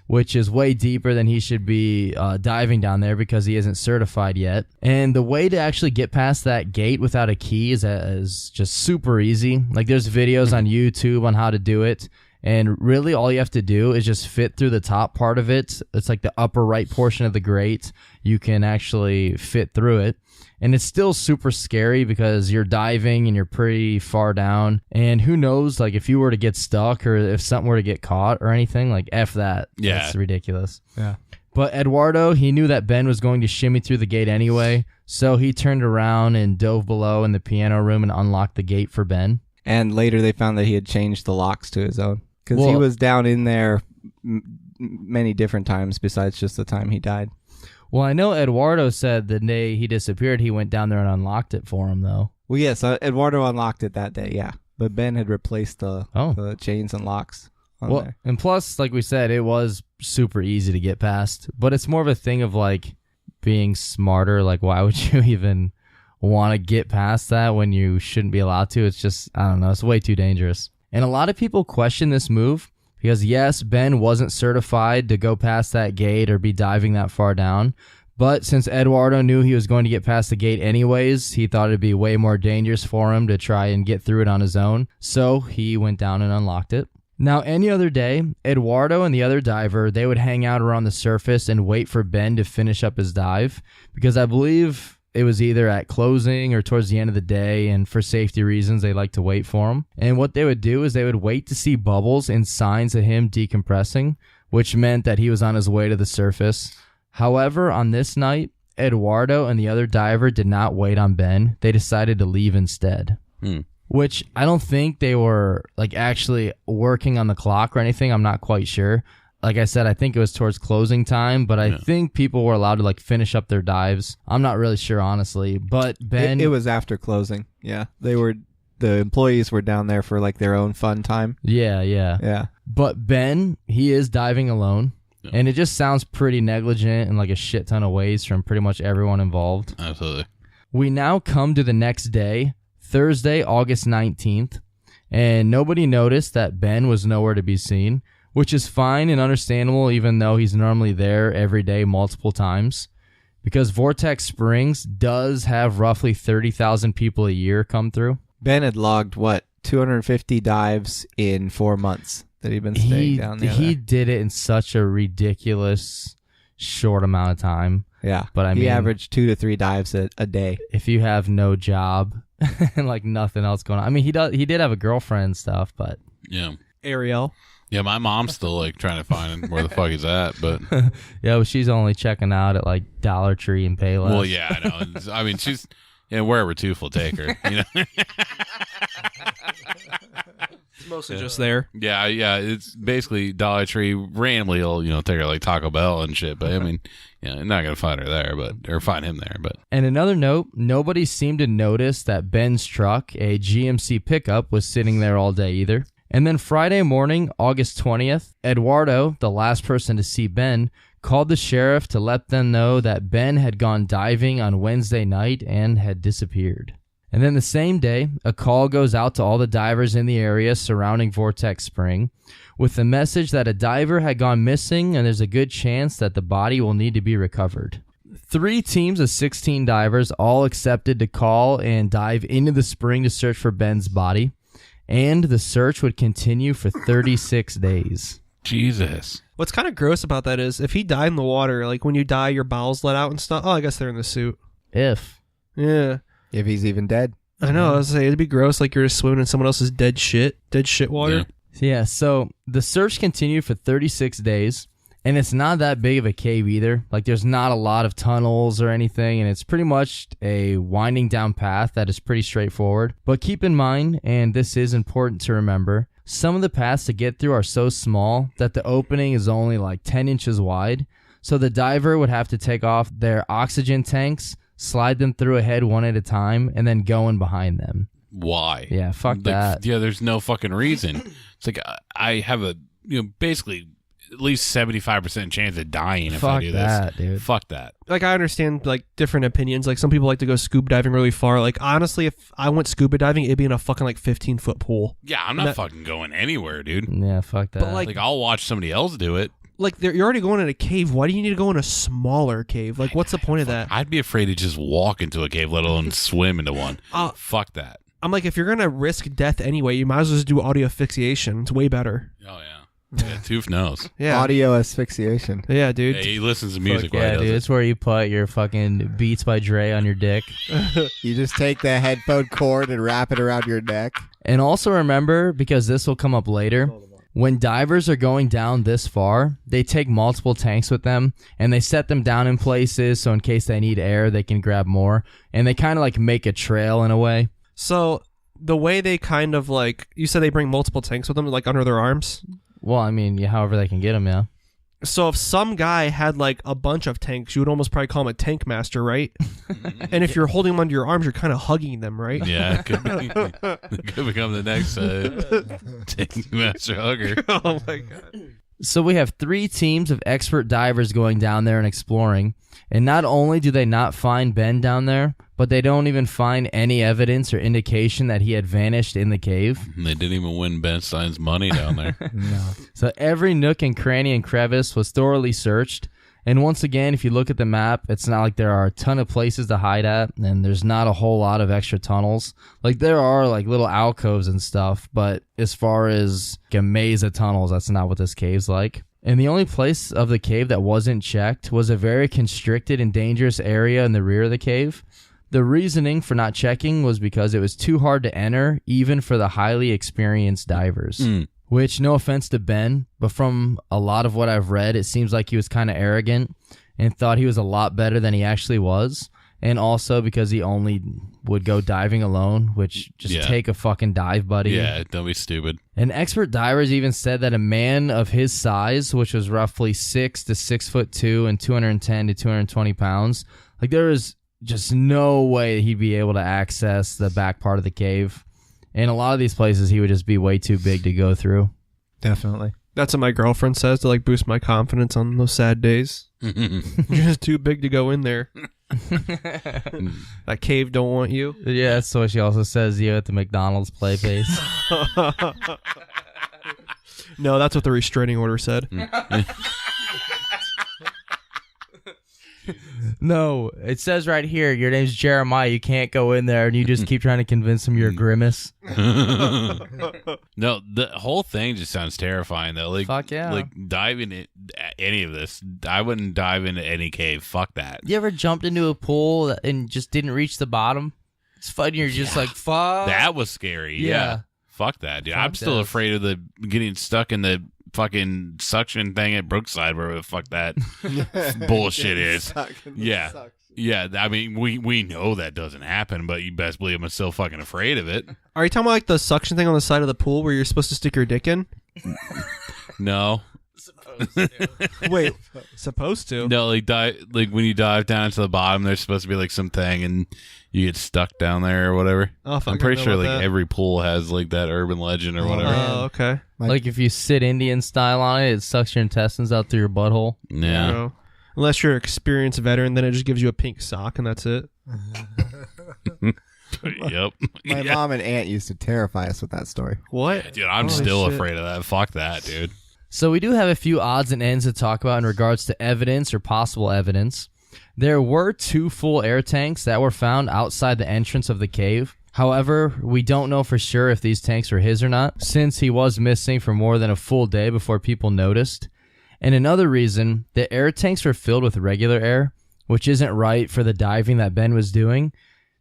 which is way deeper than he should be diving down there because he isn't certified yet. And the way to actually get past that gate without a key is just super easy. Like there's videos on YouTube on how to do it. And really all you have to do is just fit through the top part of it. It's like the upper right portion of the grate. You can actually fit through it. And it's still super scary because you're diving and you're pretty far down. And who knows, like if you were to get stuck or if something were to get caught or anything, like F that. Yeah. That's ridiculous. Yeah. But Eduardo, he knew that Ben was going to shimmy through the gate anyway, so he turned around and dove below in the piano room and unlocked the gate for Ben. And later they found that he had changed the locks to his own. Because he Well- was down in there many different times besides just the time he died. Well, I know Eduardo said the day he disappeared, he went down there and unlocked it for him, though. Well, yes, Eduardo unlocked it that day, yeah. But Ben had replaced the chains and locks on there. And plus, like we said, it was super easy to get past. But it's more of a thing of, like, being smarter. Like, why would you even want to get past that when you shouldn't be allowed to? It's just, I don't know, it's way too dangerous. And a lot of people question this move because, yes, Ben wasn't certified to go past that gate or be diving that far down. But since Eduardo knew he was going to get past the gate anyways, he thought it'd be way more dangerous for him to try and get through it on his own. So he went down and unlocked it. Now, any other day, Eduardo and the other diver, they would hang out around the surface and wait for Ben to finish up his dive, because I believe it was either at closing or towards the end of the day, and for safety reasons, they like to wait for him. And what they would do is they would wait to see bubbles and signs of him decompressing, which meant that he was on his way to the surface. However, on this night, Eduardo and the other diver did not wait on Ben. They decided to leave instead. Which I don't think they were like actually working on the clock or anything. I'm not quite sure. Like I said, I think it was towards closing time, but I think people were allowed to like finish up their dives. I'm not really sure, honestly. But Ben... It was after closing, yeah. The employees were down there for like their own fun time. Yeah. But Ben, he is diving alone. And it just sounds pretty negligent in like a shit ton of ways from pretty much everyone involved. Absolutely. We now come to the next day, Thursday, August 19th, and nobody noticed that Ben was nowhere to be seen, which is fine and understandable even though he's normally there every day multiple times, because Vortex Springs does have roughly 30,000 people a year come through. Ben had logged, 250 dives in 4 months that he'd been staying down there. He did it in such a ridiculous short amount of time. Yeah, but he averaged 2 to 3 dives a day. If you have no job and like nothing else going on, I mean, he did have a girlfriend and stuff, but yeah, Ariel. Yeah, my mom's still like trying to find where the fuck he's at, but yeah, well, she's only checking out at like Dollar Tree and Payless. Well, yeah, I know. I mean, she's wherever Tooth will take her. You know. It's mostly just there. Yeah. It's basically Dollar Tree. Randomly, will take her like Taco Bell and shit. But I mean, I'm not gonna find her there, or find him there. But and another note, nobody seemed to notice that Ben's truck, a GMC pickup, was sitting there all day either. And then Friday morning, August 20th, Eduardo, the last person to see Ben, called the sheriff to let them know that Ben had gone diving on Wednesday night and had disappeared. And then the same day, a call goes out to all the divers in the area surrounding Vortex Spring with the message that a diver had gone missing and there's a good chance that the body will need to be recovered. 3 teams of 16 divers all accepted to call and dive into the spring to search for Ben's body, and the search would continue for 36 days. Jesus. What's kind of gross about that is if he died in the water, like when you die, your bowels let out and stuff. Oh, I guess they're in the suit. Yeah. If he's even dead. I know. I was saying it'd be gross, like you're just swimming in someone else's dead shit water. Yeah, so the search continued for 36 days, and it's not that big of a cave either. Like, there's not a lot of tunnels or anything, and it's pretty much a winding down path that is pretty straightforward. But keep in mind, and this is important to remember, some of the paths to get through are so small that the opening is only like 10 inches wide, so the diver would have to take off their oxygen tanks, slide them through a head one at a time, and then go in behind them. Why? Yeah, fuck that. Yeah, there's no fucking reason. It's like I have a basically at least 75% chance of dying if I do this. Dude. Fuck that. Like, I understand like different opinions. Like, some people like to go scuba diving really far. Like, honestly, if I went scuba diving, it'd be in a fucking like 15-foot pool. Yeah, I'm not fucking going anywhere, dude. Yeah, fuck that. But like I'll watch somebody else do it. Like, you're already going in a cave. Why do you need to go in a smaller cave? Like, what's the point of that? I'd be afraid to just walk into a cave, let alone swim into one. Fuck that. I'm like, if you're gonna risk death anyway, you might as well just do audio asphyxiation. It's way better. Oh yeah, Tooth knows. Yeah, Audio asphyxiation. Yeah, dude. Yeah, he listens to music. Fuck while yeah, he does dude. it. It's where you put your fucking Beats by Dre on your dick. You just take the headphone cord and wrap it around your neck. And also remember, because this will come up later, When divers are going down this far, they take multiple tanks with them, and they set them down in places so in case they need air, they can grab more, and they kind of like make a trail in a way. So the way they kind of like, you said they bring multiple tanks with them, like under their arms? Well, I mean, however they can get them, yeah. So if some guy had like a bunch of tanks, you would almost probably call him a tank master, right? And if you're holding them under your arms, you're kind of hugging them, right? Yeah, it could become the next tank master hugger. Oh my god. So we have 3 teams of expert divers going down there and exploring. And not only do they not find Ben down there, but they don't even find any evidence or indication that he had vanished in the cave. They didn't even win Ben Stein's money down there. No. So every nook and cranny and crevice was thoroughly searched. And once again, if you look at the map, it's not like there are a ton of places to hide at, and there's not a whole lot of extra tunnels. Like, there are, like, little alcoves and stuff, but as far as like, a maze of tunnels, that's not what this cave's like. And the only place of the cave that wasn't checked was a very constricted and dangerous area in the rear of the cave. The reasoning for not checking was because it was too hard to enter, even for the highly experienced divers. Which, no offense to Ben, but from a lot of what I've read, it seems like he was kind of arrogant and thought he was a lot better than he actually was. And also because he only would go diving alone, which just take a fucking dive, buddy. Yeah, don't be stupid. And expert divers even said that a man of his size, which was roughly 6 to 6'2" and 210 to 220 pounds, like there is just no way he'd be able to access the back part of the cave. And a lot of these places, he would just be way too big to go through. Definitely. That's what my girlfriend says to like boost my confidence on those sad days. You're just too big to go in there. That cave don't want you. Yeah, that's what she also says at the McDonald's play base. No, that's what the restraining order said. No, it says right here, your name's Jeremiah, you can't go in there, and you just keep trying to convince him you're Grimace. No, the whole thing just sounds terrifying, though. Like, fuck yeah. Like, diving in any of this, I wouldn't dive into any cave. Fuck that. You ever jumped into a pool and just didn't reach the bottom? It's fun, you're just like, fuck. That was scary, yeah. Fuck that, dude. Fuck I'm still afraid of the getting stuck in the fucking suction thing at Brookside, where the fuck that bullshit is. Yeah. Yeah, I mean, we know that doesn't happen, but you best believe I'm still fucking afraid of it. Are you talking about like the suction thing on the side of the pool where you're supposed to stick your dick in? No. Wait, supposed to? No, like when you dive down to the bottom, there's supposed to be like some thing, and you get stuck down there or whatever. Oh, I'm pretty sure like every pool has like that urban legend or whatever. Oh, okay. Like if you sit Indian style on it, it sucks your intestines out through your butthole. Yeah. No. Unless you're an experienced veteran, then it just gives you a pink sock and that's it. Yep. My mom and aunt used to terrify us with that story. What? Dude, I'm still afraid of that. Fuck that, dude. So we do have a few odds and ends to talk about in regards to evidence or possible evidence. There were 2 full air tanks that were found outside the entrance of the cave. However, we don't know for sure if these tanks were his or not, since he was missing for more than a full day before people noticed. And another reason, the air tanks were filled with regular air, which isn't right for the diving that Ben was doing.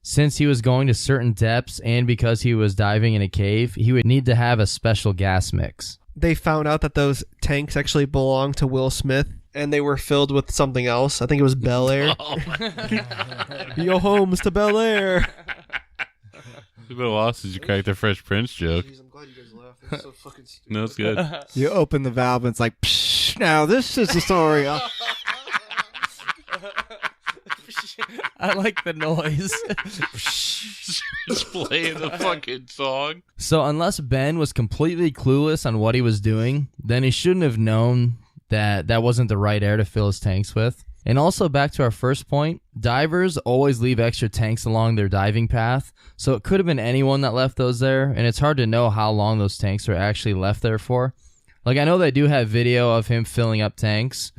Since he was going to certain depths and because he was diving in a cave, he would need to have a special gas mix. They found out that those tanks actually belonged to Will Smith, and they were filled with something else. I think it was Bel Air. Oh my God. Yo, homes to Bel Air. It's been a while since you cracked the Fresh Prince joke. Jeez, I'm glad you guys laughed. It's so fucking stupid. No, it's good. You open the valve and it's like, psh, now this is the story. I like the noise. Just playing the fucking song. So unless Ben was completely clueless on what he was doing, then he shouldn't have known that that wasn't the right air to fill his tanks with. And also back to our first point, divers always leave extra tanks along their diving path, so it could have been anyone that left those there, and it's hard to know how long those tanks are actually left there for. Like, I know they do have video of him filling up tanks,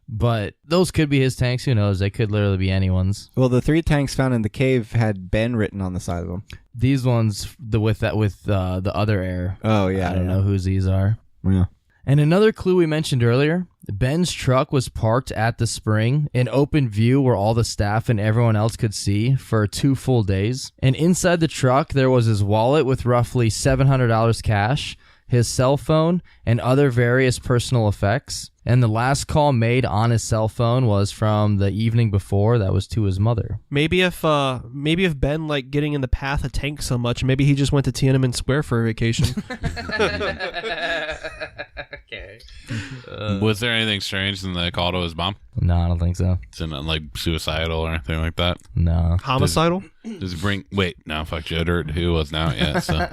but those could be his tanks. Who knows? They could literally be anyone's. Well, the 3 tanks found in the cave had Ben written on the side of them. These ones, with the other air. Oh, yeah. I don't know whose these are. Yeah. And another clue we mentioned earlier, Ben's truck was parked at the spring in open view where all the staff and everyone else could see for 2 full days. And inside the truck, there was his wallet with roughly $700 cash, his cell phone, and other various personal effects. And the last call made on his cell phone was from the evening before. That was to his mother. Maybe if Ben like getting in the path of Tank so much, maybe he just went to Tiananmen Square for a vacation. Okay. Was there anything strange in the call to his mom? No, I don't think so. Is it like suicidal or anything like that? No. Homicidal? Does it bring? Wait, no, fuck Joe Dirt, who was now? Yeah. So.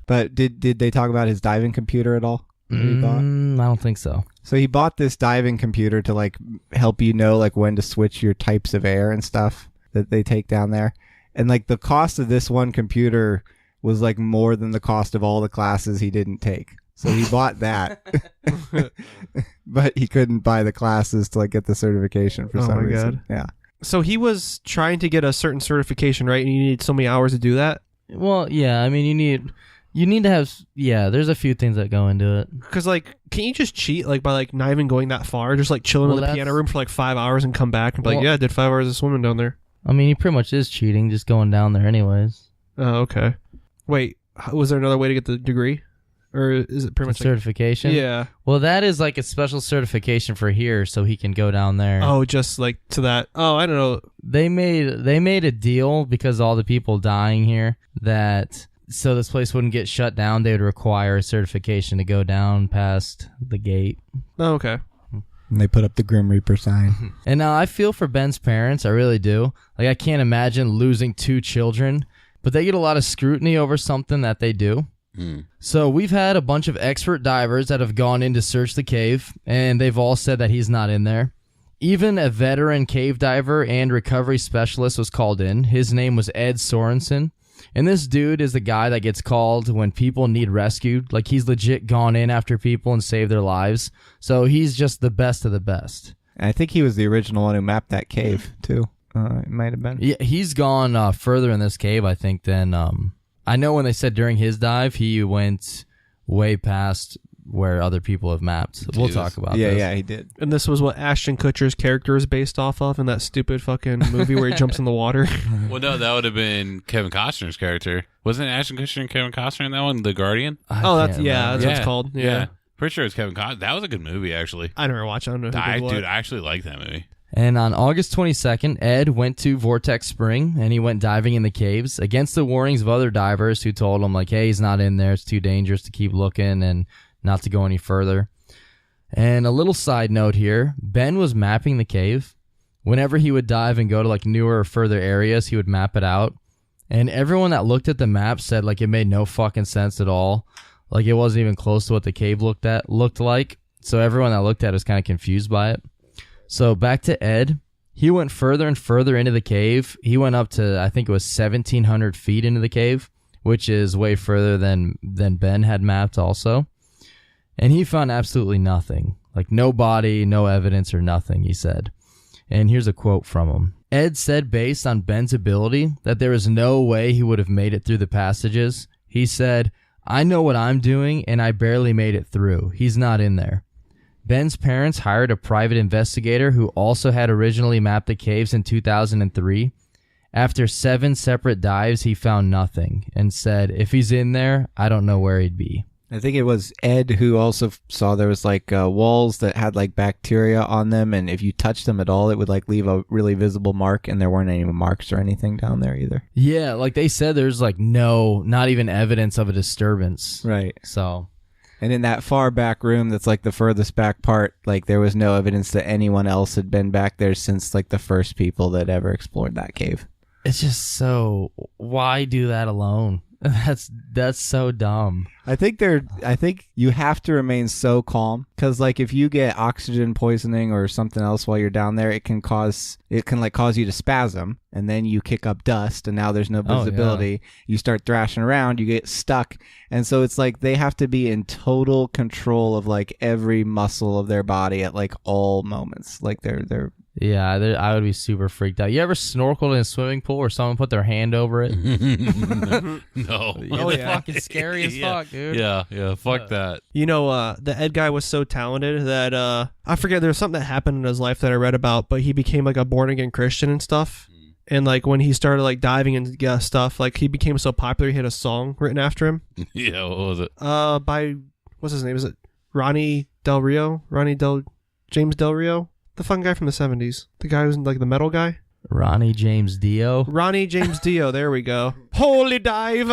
But did they talk about his diving computer at all? He bought? I don't think so. So he bought this diving computer to like help you know like when to switch your types of air and stuff that they take down there. And like the cost of this one computer was like more than the cost of all the classes he didn't take. So he bought that, but he couldn't buy the classes to like get the certification for some reason. God. Yeah. So he was trying to get a certain certification, right? And you needed so many hours to do that? Well, yeah, I mean, you need to have, there's a few things that go into it. Because, like, can you just cheat, like, by, like, not even going that far? Just, like, chilling in the piano room for, like, 5 hours and come back and be like, yeah, I did 5 hours of swimming down there. I mean, he pretty much is cheating, just going down there anyways. Oh, okay. Wait, was there another way to get the degree? Or is it pretty much certification? Yeah. Well, that is, like, a special certification for here, so he can go down there. Oh, just, like, to that. Oh, I don't know. They made a deal because all the people dying here that... So this place wouldn't get shut down. They would require a certification to go down past the gate. Oh, okay. And they put up the Grim Reaper sign. And now I feel for Ben's parents. I really do. Like, I can't imagine losing 2 children, but they get a lot of scrutiny over something that they do. So we've had a bunch of expert divers that have gone in to search the cave, and they've all said that he's not in there. Even a veteran cave diver and recovery specialist was called in. His name was Ed Sorensen. And this dude is the guy that gets called when people need rescued. Like, he's legit gone in after people and saved their lives. So he's just the best of the best. And I think he was the original one who mapped that cave, too. It might have been. Yeah, he's gone further in this cave, I think, than... I know when they said during his dive, he went way past where other people have mapped. We'll talk about this. Yeah, he did. And this was what Ashton Kutcher's character is based off of in that stupid fucking movie where he jumps in the water. Well, no, that would have been Kevin Costner's character. Wasn't Ashton Kutcher and Kevin Costner in that one, The Guardian? That's what it's called. Yeah. Pretty sure it's Kevin Costner. That was a good movie, actually. I never watched it. I don't know Dude, I actually like that movie. And on August 22nd, Ed went to Vortex Spring, and he went diving in the caves against the warnings of other divers who told him, like, hey, he's not in there. It's too dangerous to keep looking and not to go any further. And a little side note here, Ben was mapping the cave. Whenever he would dive and go to, like, newer or further areas, he would map it out. And everyone that looked at the map said, like, it made no fucking sense at all. Like, it wasn't even close to what the cave looked like. So everyone that looked at it was kind of confused by it. So back to Ed. He went further and further into the cave. He went up to, I think it was 1,700 feet into the cave, which is way further than Ben had mapped also. And he found absolutely nothing. Like, no body, no evidence or nothing, he said. And here's a quote from him. Ed said based on Ben's ability that there is no way he would have made it through the passages. He said, I know what I'm doing and I barely made it through. He's not in there. Ben's parents hired a private investigator who also had originally mapped the caves in 2003. After 7 separate dives, he found nothing and said, if he's in there, I don't know where he'd be. I think it was Ed who also saw there was like walls that had like bacteria on them, and if you touched them at all, it would like leave a really visible mark, and there weren't any marks or anything down there either. Yeah, like they said, there's like not even evidence of a disturbance. Right. So... And in that far back room that's like the furthest back part, like there was no evidence that anyone else had been back there since like the first people that ever explored that cave. It's just so, why do that alone? That's so dumb. I think you have to remain so calm, because like if you get oxygen poisoning or something else while you're down there, it can cause you to spasm, and then you kick up dust, and now there's no visibility. Oh, yeah. You start thrashing around, you get stuck, and so it's like they have to be in total control of like every muscle of their body at like all moments. Like they're yeah, I would be super freaked out. You ever snorkeled in a swimming pool where someone put their hand over it? No. It's fucking scary as fuck, dude. Yeah, fuck that. You know, the Ed guy was so talented that, I forget, there was something that happened in his life that I read about, but he became like a born-again Christian and stuff. And like when he started like diving and stuff, like he became so popular, he had a song written after him. Yeah, what was it? By what's his name? Is it James Del Rio? The fun guy from the 70s. The guy who's like the metal guy. Ronnie James Dio. Ronnie James Dio. There we go. Holy diver.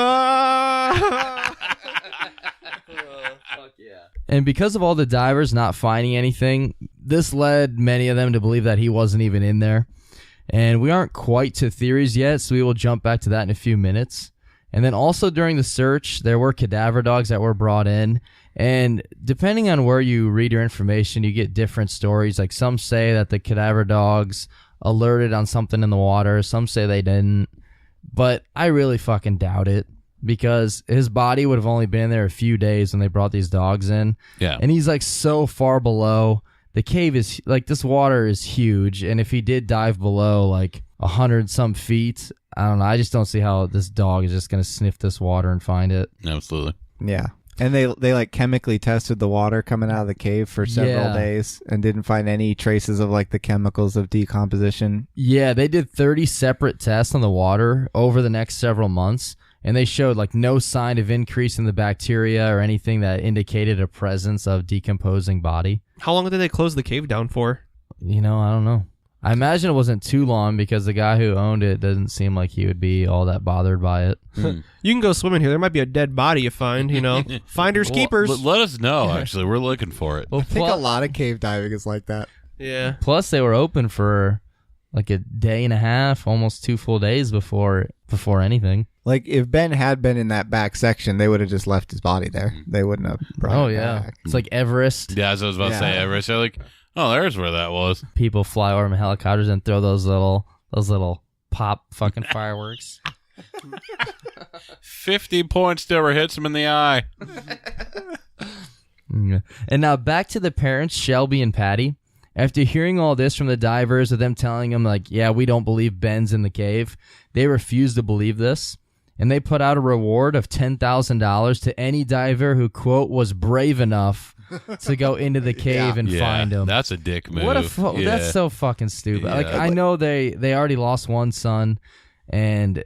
And because of all the divers not finding anything, this led many of them to believe that he wasn't even in there. And we aren't quite to theories yet, so we will jump back to that in a few minutes. And then also during the search, there were cadaver dogs that were brought in. And depending on where you read your information, you get different stories. Like some say that the cadaver dogs alerted on something in the water. Some say they didn't. But I really fucking doubt it. Because his body would have only been there a few days when they brought these dogs in. Yeah. And he's like so far below. The cave is like, this water is huge. And if he did dive below like 100 some feet, I don't know. I just don't see how this dog is just going to sniff this water and find it. Absolutely. Yeah. And they like chemically tested the water coming out of the cave for several days and didn't find any traces of like the chemicals of decomposition. Yeah, they did 30 separate tests on the water over the next several months. And they showed like no sign of increase in the bacteria or anything that indicated a presence of decomposing body. How long did they close the cave down for? You know, I don't know. I imagine it wasn't too long because the guy who owned it doesn't seem like he would be all that bothered by it. You can go swimming here. There might be a dead body you find, you know. Finders keepers. Let us know, actually. We're looking for it. Well, I think a lot of cave diving is like that. Yeah. Plus, they were open for like a day and a half, almost 2 full days before anything. Like, if Ben had been in that back section, they would have just left his body there. They wouldn't have brought it back. It's like Everest. Yeah, as I was about to say, Everest. They're like, oh, there's where that was. People fly over in helicopters and throw those little pop fucking fireworks. 50 points never hits him in the eye. And now back to the parents, Shelby and Patty. After hearing all this from the divers, of them telling them, like, yeah, we don't believe Ben's in the cave, they refused to believe this. And they put out a reward of $10,000 to any diver who, quote, was brave enough to go into the cave and find him. That's a dick move. That's so fucking stupid. Yeah. Like, I know they already lost one son, and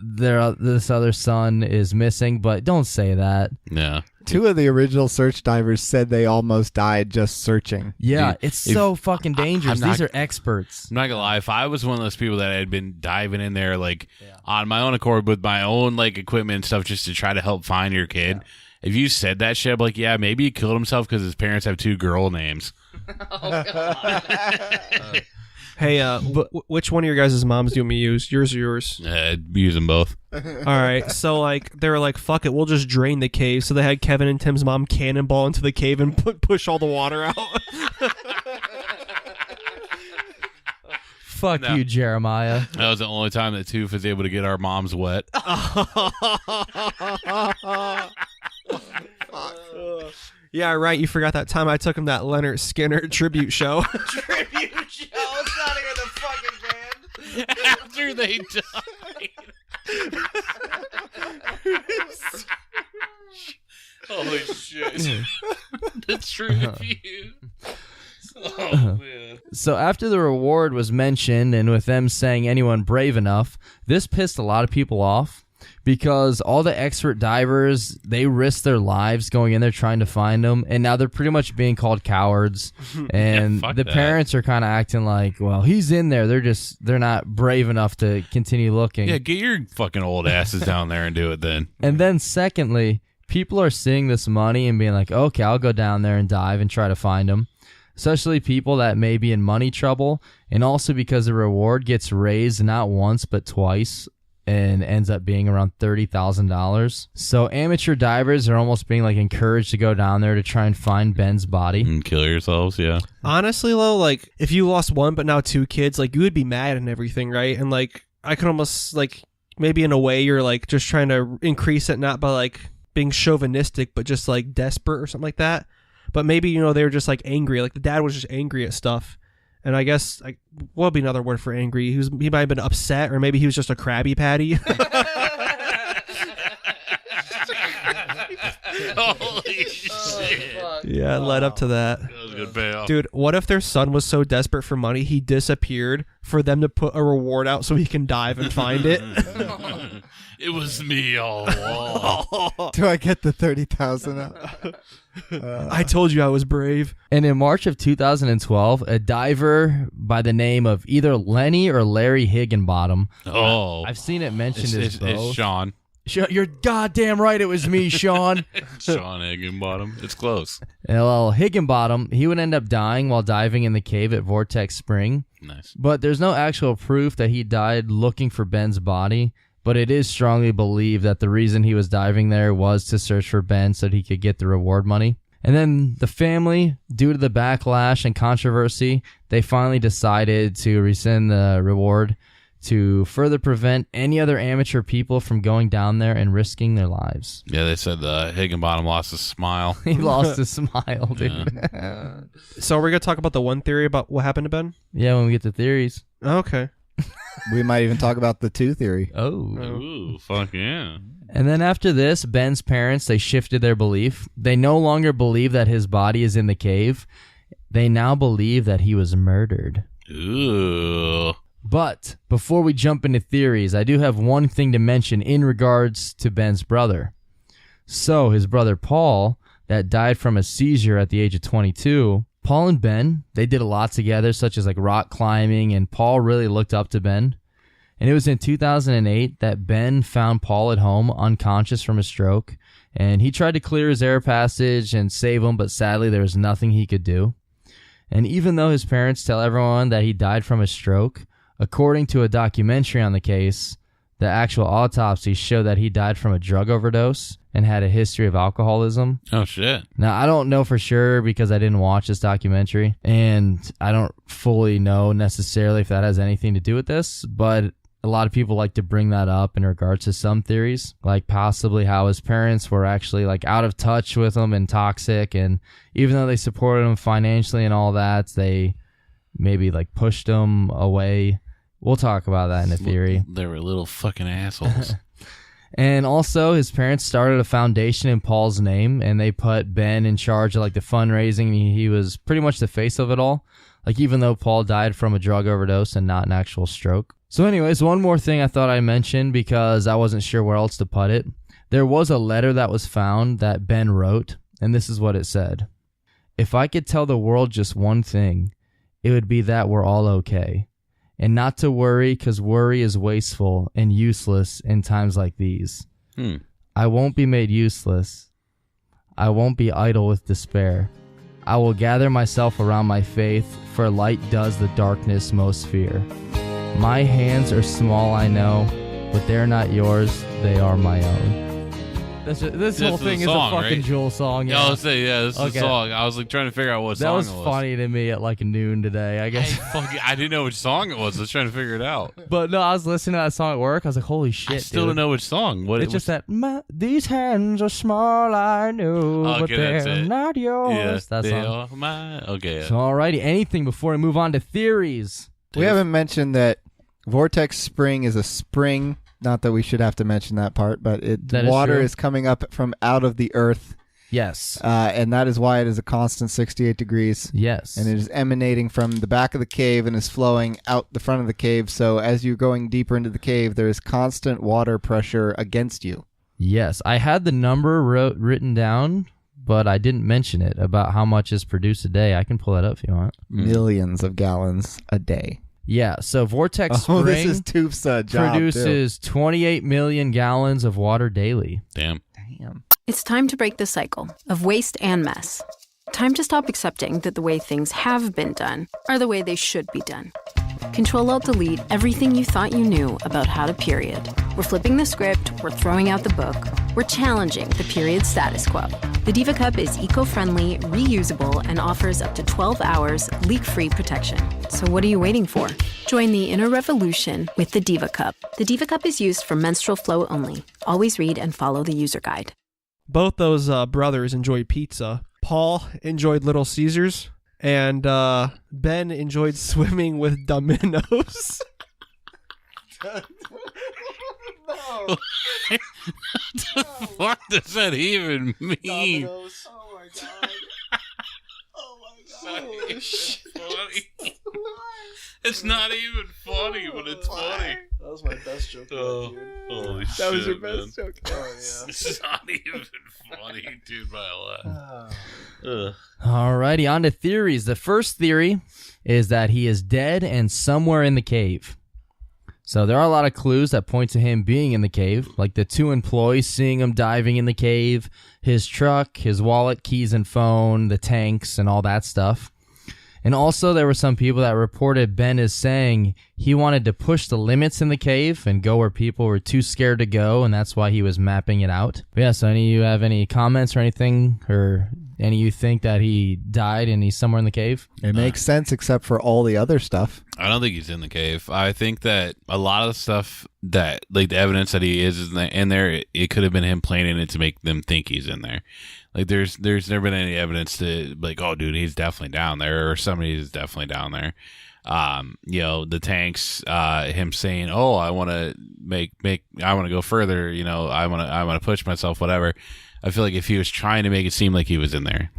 this other son is missing, but don't say that. Yeah. 2 of the original search divers said they almost died just searching. Yeah, Dude, it's so fucking dangerous. These are experts. I'm not gonna lie. If I was one of those people that had been diving in there, like, on my own accord with my own, like, equipment and stuff just to try to help find your kid, if you said that shit, I'd be like, yeah, maybe he killed himself because his parents have 2 girl names. Oh, God. Hey, which one of your guys' moms do you want me to use? Yours or yours? Use them both. All right. So, like, they were like, fuck it, we'll just drain the cave. So they had Kevin and Tim's mom cannonball into the cave and push all the water out. Fuck you, Jeremiah. That was the only time that Toof was able to get our moms wet. Yeah, right. You forgot that time I took him that Leonard Skinner tribute show. Tribute show. It's not even the fucking band. After they died. Holy shit. The tribute. Oh, man. So after the reward was mentioned, and with them saying anyone brave enough, this pissed a lot of people off. Because all the expert divers, they risked their lives going in there trying to find them, and now they're pretty much being called cowards. And the parents are kind of acting like, well, he's in there. They're not brave enough to continue looking. Yeah, get your fucking old asses down there and do it then. And then secondly, people are seeing this money and being like, okay, I'll go down there and dive and try to find him. Especially people that may be in money trouble, and also because the reward gets raised not once but twice, and ends up being around $30,000. So amateur divers are almost being like encouraged to go down there to try and find Ben's body. And kill yourselves, yeah. Honestly, though, like, if you lost one but now 2 kids, like, you would be mad and everything, right? And, like, I could almost, like, maybe in a way you're, like, just trying to increase it, not by, like, being chauvinistic, but just, like, desperate or something like that. But maybe, you know, they were just, like, angry. Like, the dad was just angry at stuff. And I guess, like, what would be another word for angry? He might have been upset, or maybe he was just a Krabby Patty. Holy shit. Yeah, it led up to that. That was was a good payoff. Dude, what if their son was so desperate for money he disappeared for them to put a reward out so he can dive and find it? It was me all along. Do I get the 30,000 out? I told you I was brave. And in March of 2012, a diver by the name of either Lenny or Larry Higginbottom. Oh. I've seen it mentioned as both. It's Sean. You're goddamn right it was me, Sean. Sean Higginbottom. It's close. Well, Higginbottom, he would end up dying while diving in the cave at Vortex Spring. Nice. But there's no actual proof that he died looking for Ben's body. But it is strongly believed that the reason he was diving there was to search for Ben so that he could get the reward money. And then the family, due to the backlash and controversy, they finally decided to rescind the reward to further prevent any other amateur people from going down there and risking their lives. Yeah, they said Higginbottom lost his smile. He lost his smile, dude. Yeah. So we're going to talk about the one theory about what happened to Ben? Yeah, when we get to theories. Okay. We might even talk about the 2 theory. Oh. Ooh, fuck yeah. And then after this, Ben's parents, they shifted their belief. They no longer believe that his body is in the cave. They now believe that he was murdered. Ooh. But before we jump into theories, I do have one thing to mention in regards to Ben's brother. So his brother Paul, that died from a seizure at the age of 22, Paul and Ben, they did a lot together, such as like rock climbing, and Paul really looked up to Ben. And it was in 2008 that Ben found Paul at home unconscious from a stroke, and he tried to clear his air passage and save him, but sadly there was nothing he could do. And even though his parents tell everyone that he died from a stroke, according to a documentary on the case, the actual autopsy showed that he died from a drug overdose and had a history of alcoholism. Oh, shit. Now, I don't know for sure because I didn't watch this documentary, and I don't fully know necessarily if that has anything to do with this, but a lot of people like to bring that up in regards to some theories, like possibly how his parents were actually like out of touch with him and toxic, and even though they supported him financially and all that, they maybe like pushed him away. We'll talk about that in a theory. They were little fucking assholes. And also, his parents started a foundation in Paul's name, and they put Ben in charge of like the fundraising. He was pretty much the face of it all. Like, even though Paul died from a drug overdose and not an actual stroke. So anyways, one more thing I thought I'd mention because I wasn't sure where else to put it. There was a letter that was found that Ben wrote, and this is what it said. If I could tell the world just one thing, it would be that we're all okay. And not to worry, because worry is wasteful and useless in times like these. I won't be made useless. I won't be idle with despair. I will gather myself around my faith, for light does the darkness most fear. My hands are small, I know, but they're not yours, they are my own. This whole thing is a fucking right? Jewel song. Yeah, I was saying, this is a song. I was like trying to figure out what song it was. That was funny to me at like noon today, I guess. I didn't know which song it was. I was trying to figure it out. But no, I was listening to that song at work. I was like, holy shit, I still dude. don't know which song. What It's just that, these hands are small, I know, but Okay, that's they're it. not yours. Yeah, That they song. are mine. Okay. Yeah. So alrighty, anything before we move on to theories? We haven't mentioned that Vortex Spring is a spring. Not that we should have to mention that part, but That is water true. is coming up from out of the earth, Yes. and that is why it is a constant 68 degrees. Yes. And it is emanating from the back of the cave and is flowing out the front of the cave. So as you're going deeper into the cave, there is constant water pressure against you. Yes. I had the number written down, but I didn't mention it about how much is produced a day. I can pull that up if you want. Millions of gallons a day. Yeah, so Vortex Oh, Spring this is Toof's job, produces 28 million gallons of water daily. Damn. It's time to break the cycle of waste and mess. Time to stop accepting that the way things have been done are the way they should be done. Control-Alt-Delete everything you thought you knew about how to period. We're flipping the script, we're throwing out the book, we're challenging the period status quo. The Diva Cup is eco-friendly, reusable, and offers up to 12 hours leak-free protection. So what are you waiting for? Join the inner revolution with the Diva Cup. The Diva Cup is used for menstrual flow only. Always read and follow the user guide. Both those brothers enjoyed pizza. Paul enjoyed Little Caesars, and Ben enjoyed swimming with Domino's. What the fuck does that even mean? Oh my god. Oh my god. It's funny. It's not even funny, but it's funny. That was my best joke. Holy shit, That was your man. best joke. Oh, yeah. It's not even funny, dude, by a lot. Alrighty, on to theories. The first theory is that he is dead and somewhere in the cave. So there are a lot of clues that point to him being in the cave, like the 2 employees seeing him diving in the cave, his truck, his wallet, keys and phone, the tanks, and all that stuff. And also there were some people that reported Ben as saying he wanted to push the limits in the cave and go where people were too scared to go, and that's why he was mapping it out. But yeah, so any of you have any comments or anything, or any of you think that he died and he's somewhere in the cave? It makes sense except for all the other stuff. I don't think he's in the cave. I think that a lot of the stuff that, like the evidence that he is in there, it could have been him planning it to make them think he's in there. Like there's never been any evidence to like, oh dude, he's definitely down there, or somebody is definitely down there. The tanks, him saying, oh, I want to I want to go further, I want to push myself, whatever. I feel like if he was trying to make it seem like he was in there,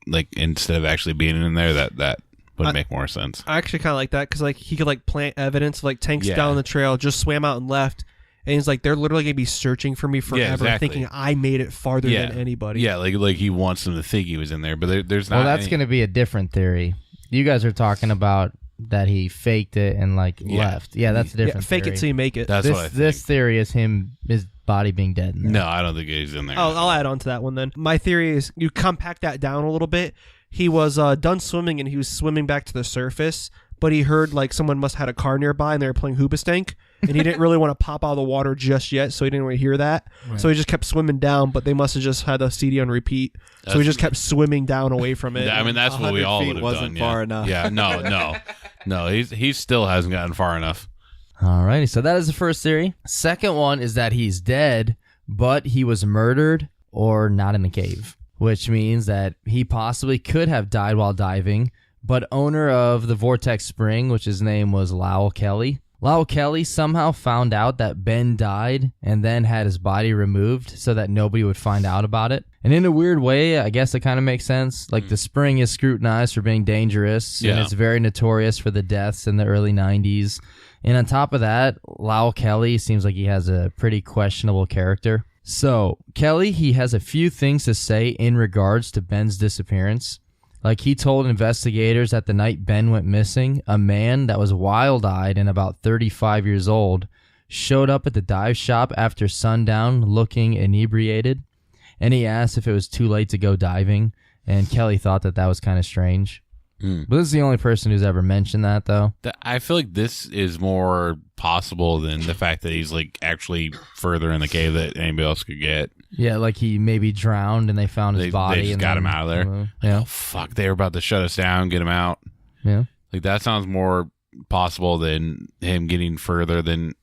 like instead of actually being in there, that would make more sense. I actually kind of like that because like he could like plant evidence of like tanks down the trail, just swam out and left. And he's like, they're literally going to be searching for me forever, thinking I made it farther than anybody. Yeah, like he wants them to think he was in there, but there's not. Well, that's going to be a different theory. You guys are talking about that he faked it and left. Yeah, that's a different fake theory. it till you make it. That's what I think. This theory is his body being dead. No, I don't think he's in there. I'll add on to that one then. My theory is you compact that down a little bit. He was done swimming and he was swimming back to the surface, but he heard like someone must have had a car nearby and they were playing Hoobastank. And he didn't really want to pop out of the water just yet, so he didn't really hear that. Right. So he just kept swimming down, but they must have just had the CD on repeat. So he just kept swimming down away from it. I mean, that's what we all would have wasn't done. Far enough. Yeah, no. He still hasn't gotten far enough. Alrighty, so that is the first theory. Second one is that he's dead, but he was murdered or not in the cave, which means that he possibly could have died while diving, but owner of the Vortex Spring, which his name was Lowell Kelly somehow found out that Ben died and then had his body removed so that nobody would find out about it. And in a weird way, I guess it kind of makes sense. Like the spring is scrutinized for being dangerous, and it's very notorious for the deaths in the early 90s. And on top of that, Lowell Kelly seems like he has a pretty questionable character. So Kelly, he has a few things to say in regards to Ben's disappearance. Like he told investigators that the night Ben went missing, a man that was wild-eyed and about 35 years old showed up at the dive shop after sundown looking inebriated, and he asked if it was too late to go diving, and Kelly thought that was kind of strange. But this is the only person who's ever mentioned that, though. I feel like this is more possible than the fact that he's like actually further in the cave that anybody else could get. Yeah, like he maybe drowned and they found his body. They just got him out of there. Yeah. Oh, fuck, they were about to shut us down, get him out. Yeah. Like that sounds more possible than him getting further than,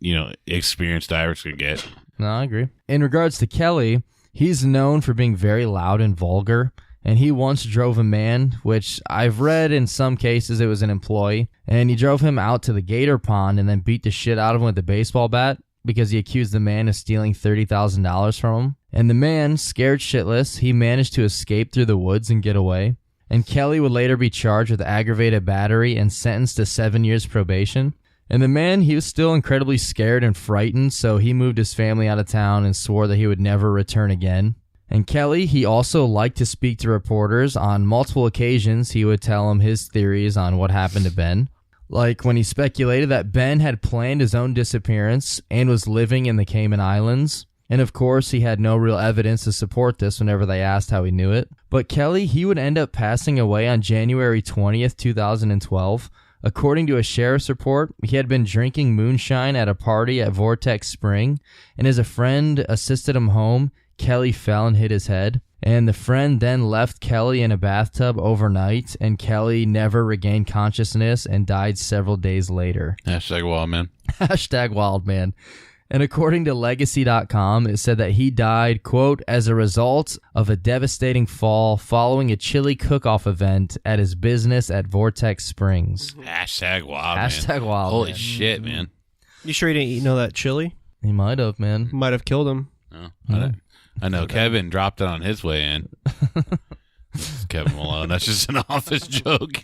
experienced divers could get. No, I agree. In regards to Kelly, he's known for being very loud and vulgar. And he once drove a man, which I've read in some cases it was an employee, and he drove him out to the gator pond and then beat the shit out of him with a baseball bat because he accused the man of stealing $30,000 from him. And the man, scared shitless, he managed to escape through the woods and get away. And Kelly would later be charged with aggravated battery and sentenced to 7 years probation. And the man, he was still incredibly scared and frightened, so he moved his family out of town and swore that he would never return again. And Kelly, he also liked to speak to reporters. On multiple occasions, he would tell them his theories on what happened to Ben. Like when he speculated that Ben had planned his own disappearance and was living in the Cayman Islands. And of course, he had no real evidence to support this whenever they asked how he knew it. But Kelly, he would end up passing away on January 20th, 2012. According to a sheriff's report, he had been drinking moonshine at a party at Vortex Spring, and as a friend assisted him home, Kelly fell and hit his head, and the friend then left Kelly in a bathtub overnight, and Kelly never regained consciousness and died several days later. Hashtag Wildman. Hashtag Wildman. And according to Legacy.com, it said that he died, quote, as a result of a devastating fall following a chili cook-off event at his business at Vortex Springs. Hashtag Wildman. Hashtag Wildman. Holy shit, man. You sure he didn't eat that chili? He might have, man. Might have killed him. Oh, I know Kevin dropped it on his way in. Kevin Malone. That's just an office joke.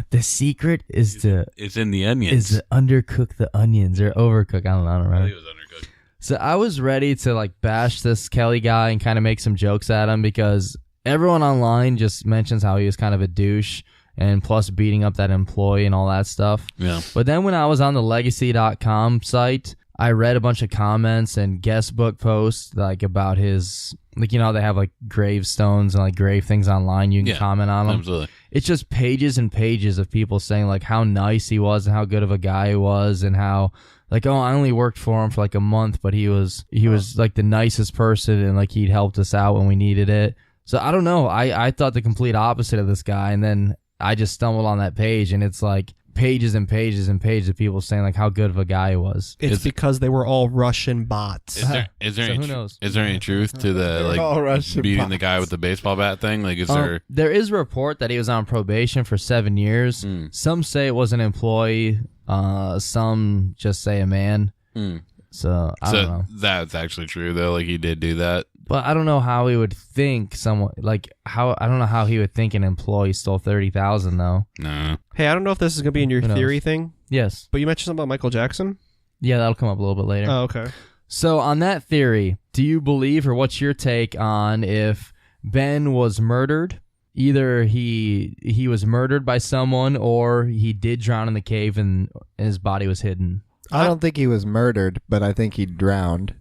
The secret is It's in the onions. to undercook the onions or overcook. I don't I remember. think it was undercooked. So I was ready to like bash this Kelly guy and kind of make some jokes at him because everyone online just mentions how he was kind of a douche and plus beating up that employee and all that stuff. Yeah. But then when I was on the legacy.com site, I read a bunch of comments and guest book posts like about his, like, you know, they have like gravestones and like grave things online. You can comment on them. Absolutely. It's just pages and pages of people saying like how nice he was and how good of a guy he was and how like, oh, I only worked for him for like a month, but he was like the nicest person and like he'd helped us out when we needed it. So I don't know. I thought the complete opposite of this guy, and then I just stumbled on that page, and it's like pages and pages and pages of people saying like how good of a guy he was. It's because they were all Russian bots. Is there So any who knows? Is there any truth to the all like Russian beating the bots. guy with the baseball bat thing? Like, is there? There is a report that he was on probation for 7 years. Some say it was an employee. Some just say a man. So I don't know. That's actually true though. Like, he did do that. But I don't know how he would think someone like how I don't know how he would think an employee stole 30,000 though. No. Hey, I don't know if this is gonna be in your Who knows? theory thing, Yes. but you mentioned something about Michael Jackson. Yeah, that'll come up a little bit later. Oh, okay. So on that theory, do you believe, or what's your take on if Ben was murdered? Either he was murdered by someone, or he did drown in the cave and his body was hidden. I don't think he was murdered, but I think he drowned.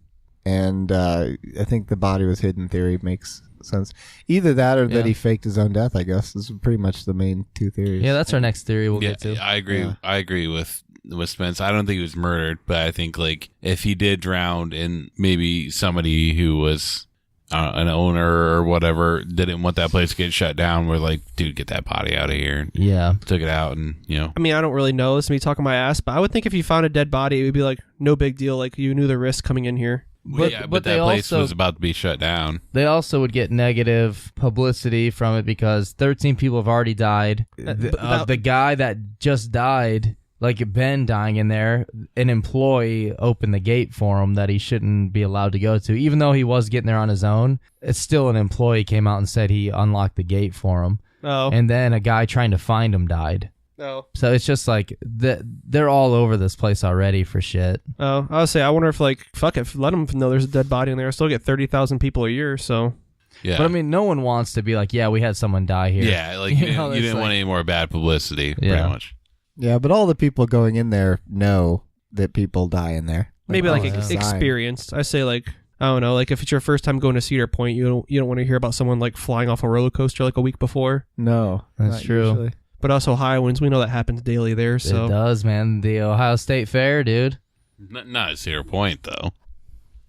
And I think the body was hidden theory makes sense. Either that or that he faked his own death, I guess. This is pretty much the main two theories. Yeah, that's our next theory we'll Yeah, get to. I agree. Yeah. I agree with Spence. I don't think he was murdered, but I think like if he did drown and maybe somebody who was an owner or whatever didn't want that place to get shut down, we're like, dude, get that body out of here. Yeah. Took it out, and I mean, I don't really know. This is me talking my ass, but I would think if you found a dead body, it would be like no big deal. Like you knew the risk coming in here. But they that place also- was about to be shut down. They also would get negative publicity from it because 13 people have already died. The guy that just died, like Ben dying in there, an employee opened the gate for him that he shouldn't be allowed to go to. Even though he was getting there on his own, it's still an employee came out and said he unlocked the gate for him. Oh. And then a guy trying to find him died. Oh. So it's just like they're all over this place already for shit. Oh, I would say I wonder if like fuck it, let them know there's a dead body in there. I still get 30,000 people a year, so Yeah. But I mean, no one wants to be like, yeah, we had someone die here. Yeah, like you know, didn't it's want like- any more bad publicity, Yeah. pretty much. Yeah, but all the people going in there know that people die in there. maybe like it's a sign. experienced. I say like I don't know, like if it's your first time going to Cedar Point, you don't want to hear about someone like flying off a roller coaster like a week before. No, That's not true. usually. But us Ohioans, we know that happens daily there. So It does, man. The Ohio State Fair, dude. Not at Cedar Point though.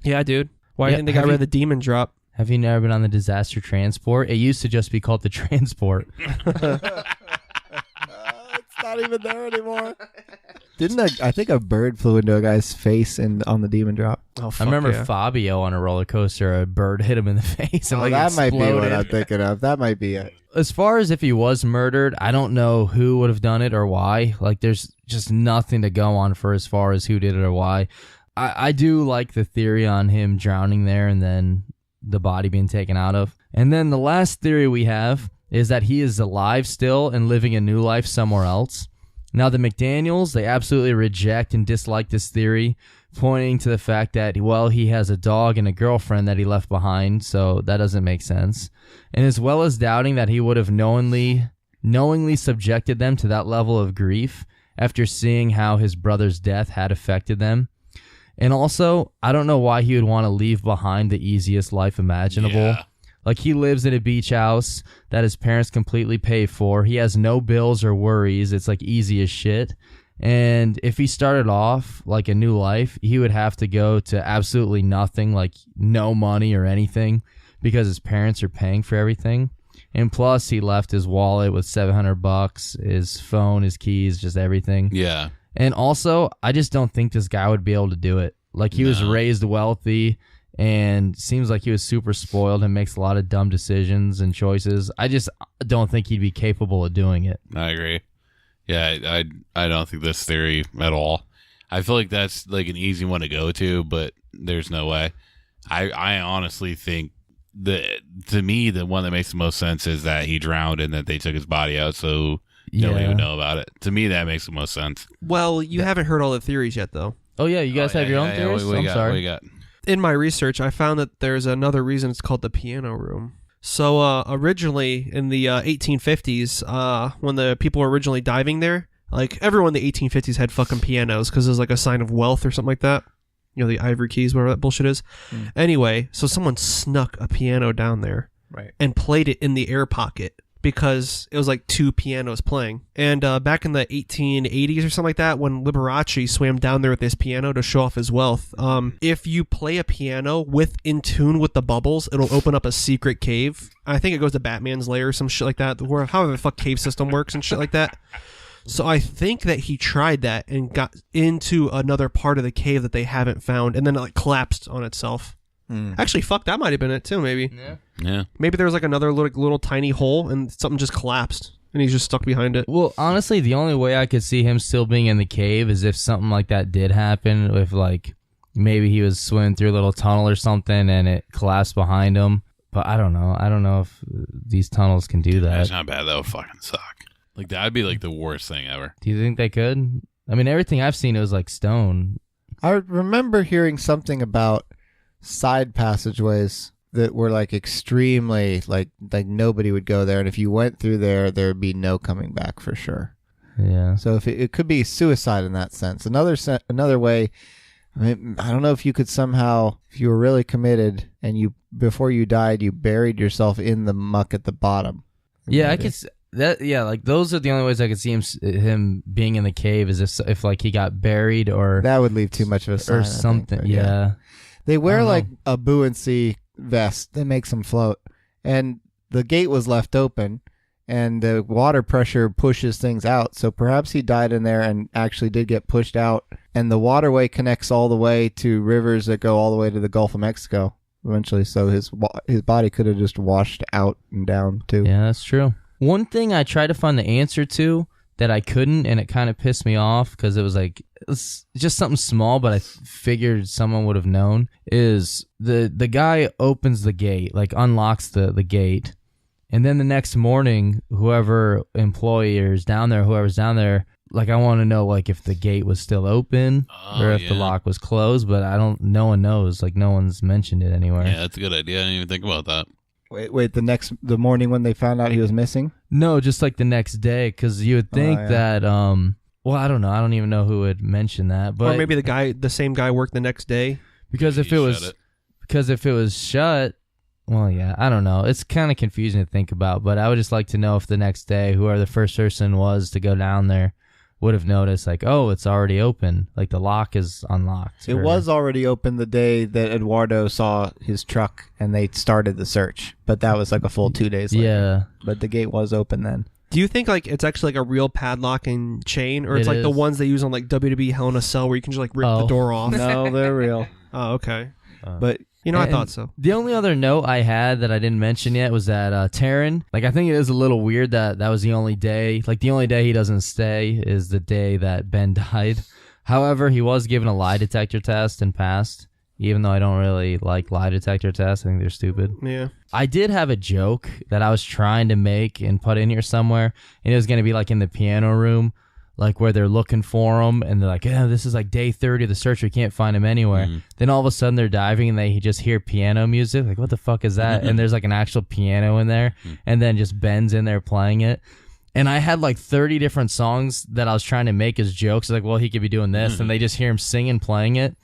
yeah, dude. Why do Yeah, you think they got have rid you- of the demon drop? Have you never been on the disaster transport? It used to just be called the transport. It's not even there anymore. I think a bird flew into a guy's face on the demon drop? Oh, I remember yeah. Fabio on a roller coaster. A bird hit him in the face and Oh, like that might be what exploded. I'm thinking of. That might be it. As far as if he was murdered, I don't know who would have done it or why. Like, there's just nothing to go on for as far as who did it or why. I do like the theory on him drowning there and then the body being taken out of. And then the last theory we have is that he is alive still and living a new life somewhere else. Now, the McDaniels, they absolutely reject and dislike this theory, pointing to the fact that, well, he has a dog and a girlfriend that he left behind, so that doesn't make sense. And as well as doubting that he would have knowingly subjected them to that level of grief after seeing how his brother's death had affected them. And also, I don't know why he would want to leave behind the easiest life imaginable. Yeah. Like, he lives in a beach house that his parents completely pay for. He has no bills or worries. It's like easy as shit. And if he started off like a new life, he would have to go to absolutely nothing, like no money or anything, because his parents are paying for everything. And plus, he left his wallet with $700, his phone, his keys, just everything. Yeah. And also, I just don't think this guy would be able to do it. Like, he was raised wealthy and seems like he was super spoiled and makes a lot of dumb decisions and choices. I just don't think he'd be capable of doing it. I agree. Yeah, I don't think this theory at all. I feel like that's like an easy one to go to, but there's no way. I honestly think to me, the one that makes the most sense is that he drowned and that they took his body out, so nobody would know about it. To me, that makes the most sense. Well, you haven't heard all the theories yet, though. Oh yeah, you guys have your own theories? I'm sorry. What you got? In my research, I found that there's another reason it's called the piano room. So originally in the 1850s, when the people were originally diving there, like everyone in the 1850s had fucking pianos because it was like a sign of wealth or something like that. You know, the ivory keys, whatever that bullshit is. Anyway, so someone snuck a piano down there and played it in the air pocket because it was like two pianos playing. And back in the 1880s or something like that, when Liberace swam down there with his piano to show off his wealth, if you play a piano in tune with the bubbles, it'll open up a secret cave. I think it goes to Batman's lair or some shit like that, or however the fuck cave system works and shit like that. So I think that he tried that and got into another part of the cave that they haven't found, and then it like collapsed on itself. Actually, fuck, that might have been it too, maybe. Yeah. Maybe there was like another little tiny hole and something just collapsed and he's just stuck behind it. Well, honestly, the only way I could see him still being in the cave is if something like that did happen, if like maybe he was swimming through a little tunnel or something and it collapsed behind him. But I don't know. I don't know if these tunnels can do that. That's not bad. That would fucking suck. Like, that'd be like the worst thing ever. Do you think they could? I mean, everything I've seen, it was like stone. I remember hearing something about side passageways that were like extremely like nobody would go there, and if you went through there would be no coming back for sure. Yeah. So if it could be suicide in that sense. Another way, I mean, I don't know if you could somehow, if you were really committed and you before you died you buried yourself in the muck at the bottom. Yeah, I could. That like those are the only ways I could see him being in the cave is if like he got buried or that would leave too much of a sign, or something. I think, yeah. They wear like a buoyancy vest that makes them float, and the gate was left open, and the water pressure pushes things out. So perhaps he died in there and actually did get pushed out, and the waterway connects all the way to rivers that go all the way to the Gulf of Mexico eventually. So his body could have just washed out and down too. Yeah, that's true. One thing I tried to find the answer to that I couldn't, and it kind of pissed me off because it was like it's just something small, but I figured someone would have known, is the guy opens the gate, like unlocks the gate, and then the next morning, whoever's down there, like I want to know like if the gate was still open or if the lock was closed, but no one knows, like no one's mentioned it anywhere. Yeah, that's a good idea. I didn't even think about that. Wait, the morning when they found out he was missing? No, just like the next day, because you would think that, well, I don't know. I don't even know who would mention that. But or maybe the same guy worked the next day. Because if it was shut, well, yeah, I don't know. It's kind of confusing to think about, but I would just like to know if the next day, whoever the first person was to go down there would have noticed, like, oh, it's already open. Like, the lock is unlocked. It was already open the day that Eduardo saw his truck and they started the search, but that was like a full 2 days later. Yeah. But the gate was open then. Do you think like it's actually like a real padlock and chain, or it's like the ones they use on like WWE Hell in a Cell where you can just like rip the door off? No, they're real. Oh, okay. But I thought so. The only other note I had that I didn't mention yet was that Taryn, like I think it is a little weird that was the only day, like the only day he doesn't stay is the day that Ben died. However, he was given a lie detector test and passed, even though I don't really like lie detector tests. I think they're stupid. Yeah. I did have a joke that I was trying to make and put in here somewhere, and it was going to be like in the piano room, like where they're looking for him, and they're like, yeah, this is like day 30 of the search. We can't find him anywhere. Then all of a sudden they're diving and they just hear piano music. Like, what the fuck is that? And there's like an actual piano in there, and then just Ben's in there playing it. And I had like 30 different songs that I was trying to make as jokes. Like, well, he could be doing this, and they just hear him singing, playing it.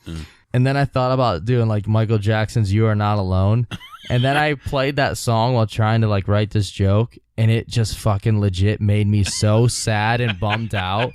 And then I thought about doing like Michael Jackson's You Are Not Alone. And then I played that song while trying to like write this joke, and it just fucking legit made me so sad and bummed out.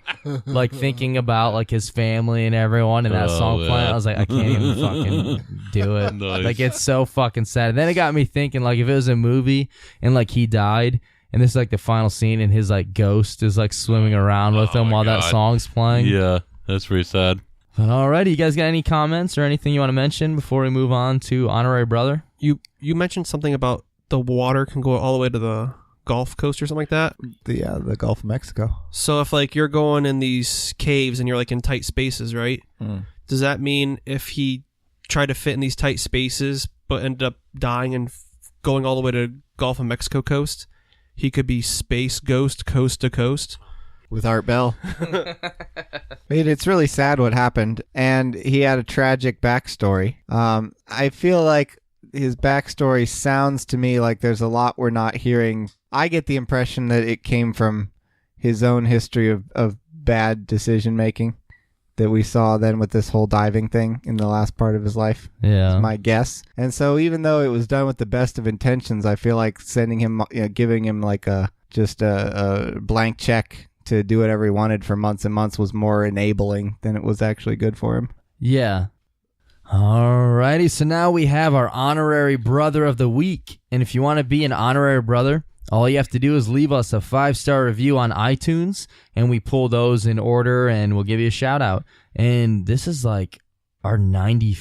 Like thinking about like his family and everyone and that song playing. I was like, I can't even fucking do it. Nice. Like it's so fucking sad. And then it got me thinking, like if it was a movie and like he died and this is like the final scene and his like ghost is like swimming around with him while that song's playing. Yeah, that's pretty sad. But alrighty, you guys got any comments or anything you want to mention before we move on to Honorary Brother? You mentioned something about the water can go all the way to the Gulf Coast or something like that. The Gulf of Mexico. So if like you're going in these caves and you're like in tight spaces, right? Does that mean if he tried to fit in these tight spaces but ended up dying and going all the way to Gulf of Mexico coast. He could be Space Ghost coast to coast. With Art Bell. It's really sad what happened, and he had a tragic backstory. I feel like his backstory sounds to me like there's a lot we're not hearing. I get the impression that it came from his own history of bad decision making that we saw then with this whole diving thing in the last part of his life. Yeah. Is my guess. And so even though it was done with the best of intentions, I feel like sending him, giving him like a blank check to do whatever he wanted for months and months was more enabling than it was actually good for him. Yeah. Alrighty, so now we have our honorary brother of the week. And if you want to be an honorary brother, all you have to do is leave us a 5-star review on iTunes, and we pull those in order, and we'll give you a shout-out. And this is like our 90...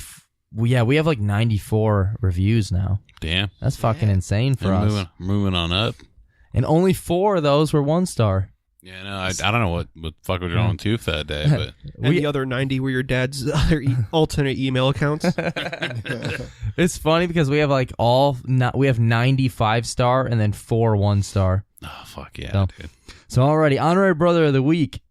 Yeah, we have like 94 reviews now. Damn. That's fucking insane for us. Moving on up. And only 4 of those were 1-star. Yeah, no, I don't know what the fuck was wrong with Tooth that day, but And the other 90 were your dad's other alternate email accounts. It's funny because we have like we have 95-star and then 4 1-star. oh fuck yeah, dude. So already, honorary brother of the week,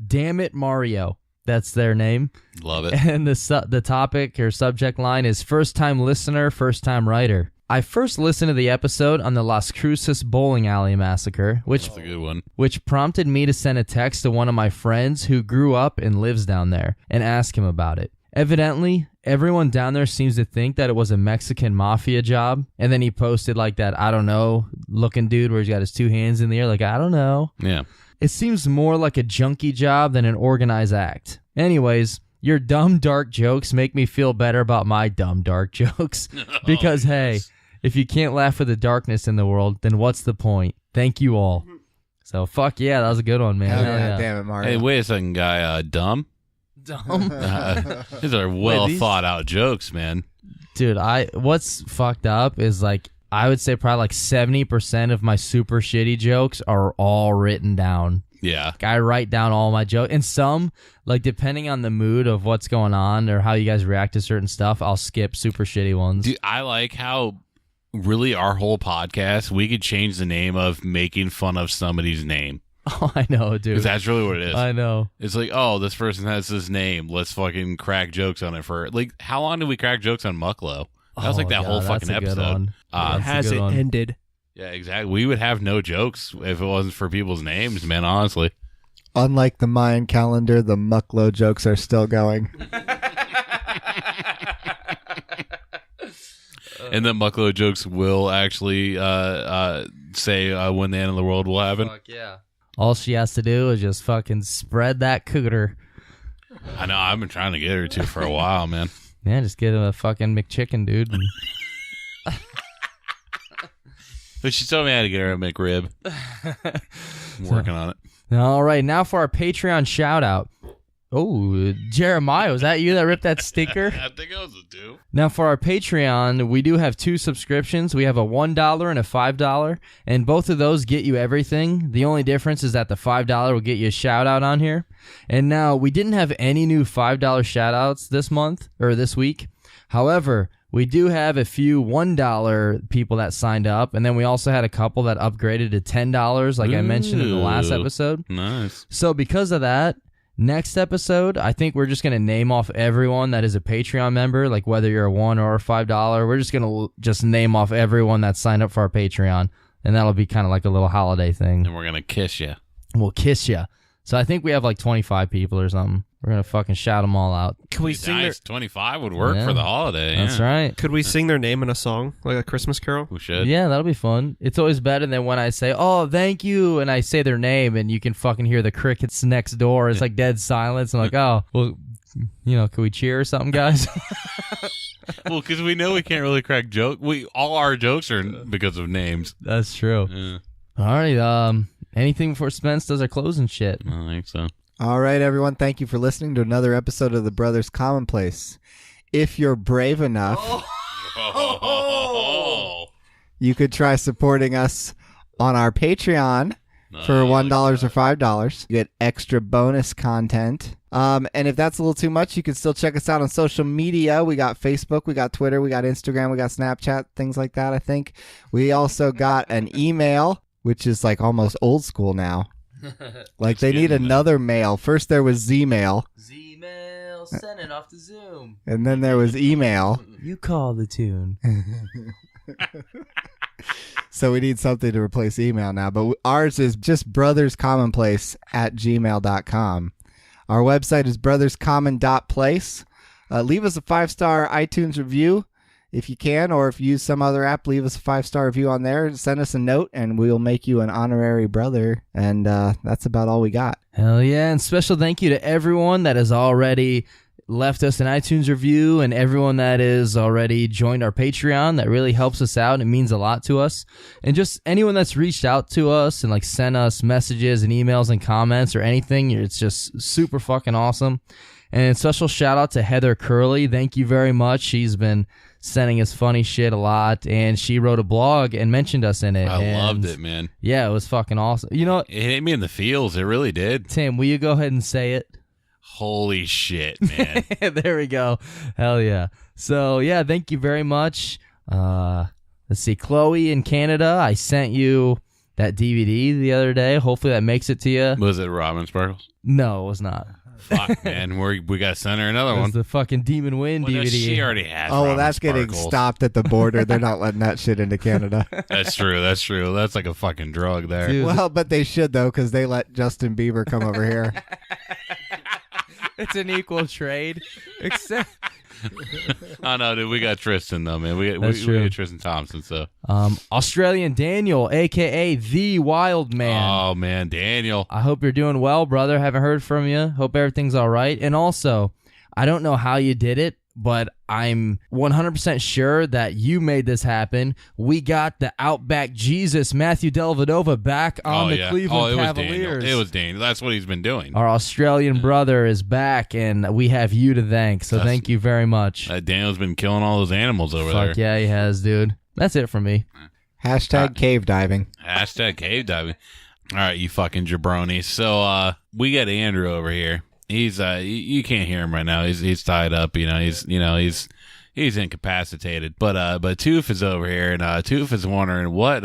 Damn It Mario. That's their name. Love it. And the topic or subject line is first time listener, first time writer. I first listened to the episode on the Las Cruces bowling alley massacre, That's a good one. which prompted me to send a text to one of my friends who grew up and lives down there and ask him about it. Evidently, everyone down there seems to think that it was a Mexican mafia job, and then he posted like that, I don't know, looking dude where he's got his 2 hands in the air like, I don't know. Yeah. It seems more like a junkie job than an organized act. Anyways, your dumb, dark jokes make me feel better about my dumb, dark jokes. Because, hey, if you can't laugh with the darkness in the world, then what's the point? Thank you all. So, fuck yeah, that was a good one, man. Hell Hell yeah, yeah. damn it, Mario. Hey, wait a second, guy. Dumb? Dumb. These are well thought out jokes, man. Dude, what's fucked up is like, I would say probably like 70% of my super shitty jokes are all written down. Yeah. I write down all my jokes. And some, like depending on the mood of what's going on or how you guys react to certain stuff, I'll skip super shitty ones. Dude, I like how really our whole podcast, we could change the name of making fun of somebody's name. Oh, I know, dude. 'Cause that's really what it is. I know. It's like, oh, this person has this name. Let's fucking crack jokes on it for, like, how long did we crack jokes on Mucklow? That was like that whole fucking that's a good episode. one. Has it ended? Yeah, exactly. We would have no jokes if it wasn't for people's names, man, honestly. Unlike the Mayan calendar, the Mucklow jokes are still going. And the Mucklow jokes will actually say when the end of the world will happen. Fuck yeah. All she has to do is just fucking spread that cooter. I know. I've been trying to get her to for a while, man. Yeah, just get him a fucking McChicken, dude. But she told me I had to get her a McRib. I'm working on it. All right, now for our Patreon shout out. Oh, Jeremiah, was that you that ripped that sticker? I think it was a 2. Now for our Patreon, we do have 2 subscriptions. We have a $1 and a $5, and both of those get you everything. The only difference is that the $5 will get you a shout out on here. And now we didn't have any new $5 shout outs this month or this week. However, we do have a few $1 people that signed up, and then we also had a couple that upgraded to $10, like I mentioned in the last episode. Nice. So because of that, next episode, I think we're just going to name off everyone that is a Patreon member, like whether you're a $1 or a $5. We're just going to just name off everyone that signed up for our Patreon, and that'll be kind of like a little holiday thing. And we're going to kiss you. We'll kiss you. So I think we have like 25 people or something. We're going to fucking shout them all out. Can we sing Nice. 25 would work for the holiday. That's yeah. right. Could we sing their name in a song, like a Christmas carol? We should. Yeah, that'll be fun. It's always better than when I say, oh, thank you, and I say their name, and you can fucking hear the crickets next door. It's like dead silence. I'm like, oh, well, you know, can we cheer or something, guys? Well, because we know we can't really crack jokes. All our jokes are because of names. That's true. Yeah. All right. Anything before Spence does our closing shit? I think so. All right, everyone. Thank you for listening to another episode of the Brothers Commonplace. If you're brave enough, you could try supporting us on our Patreon for $1 or $5. You get extra bonus content. And if that's a little too much, you can still check us out on social media. We got Facebook, we got Twitter, we got Instagram, we got Snapchat, things like that, I think. We also got an email, which is like almost old school now. Like they need another mail. First there was Z-mail. Z-mail, send it off to Zoom. And then there was email. You call the tune. So we need something to replace email now. But ours is just Brotherscommon.place at gmail.com. Our website is Brotherscommon.place. Leave us a 5-star iTunes review if you can, or if you use some other app, leave us a 5-star review on there. Send us a note, and we'll make you an honorary brother. And that's about all we got. Hell yeah, and special thank you to everyone that has already left us an iTunes review and everyone that is already joined our Patreon. That really helps us out. It means a lot to us. And just anyone that's reached out to us and like sent us messages and emails and comments or anything, it's just super fucking awesome. And special shout out to Heather Curley. Thank you very much. She's been sending us funny shit a lot, and she wrote a blog and mentioned us in it. I loved it, man. Yeah, it was fucking awesome. You know, it hit me in the feels. It really did. Tim, will you go ahead and say it? Holy shit, man. There we go. Hell yeah. So, yeah, thank you very much. Let's see. Chloe in Canada, I sent you that DVD the other day. Hopefully that makes it to you. Was it Robin Sparkles? No, it was not. Fuck, man. we got to send her another It one. was the fucking Demon Wind DVD. No, she already has Oh, well, Robin that's Sparkles. getting stopped at the border. They're not letting that shit into Canada. That's true. That's like a fucking drug there. Dude. Well, but they should, though, because they let Justin Bieber come over here. It's an equal trade. Except Oh, no, dude. We got Tristan, though, man. We That's true. got Tristan Thompson, so. Australian Daniel, a.k.a. The Wildman. Oh, man. Daniel. I hope you're doing well, brother. Haven't heard from you. Hope everything's all right. And also, I don't know how you did it, but I'm 100% sure that you made this happen. We got the Outback Jesus, Matthew Dellavedova, back on the Cleveland Cavaliers. It was Daniel. That's what he's been doing. Our Australian brother is back, and we have you to thank. So thank you very much. Daniel's been killing all those animals over there. Fuck yeah, he has, dude. That's it from me. Hashtag cave diving. Hashtag cave diving. All right, you fucking jabronis. So we got Andrew over here. He's you can't hear him right now. He's tied up. He's incapacitated. But Toof is over here, and Toof is wondering what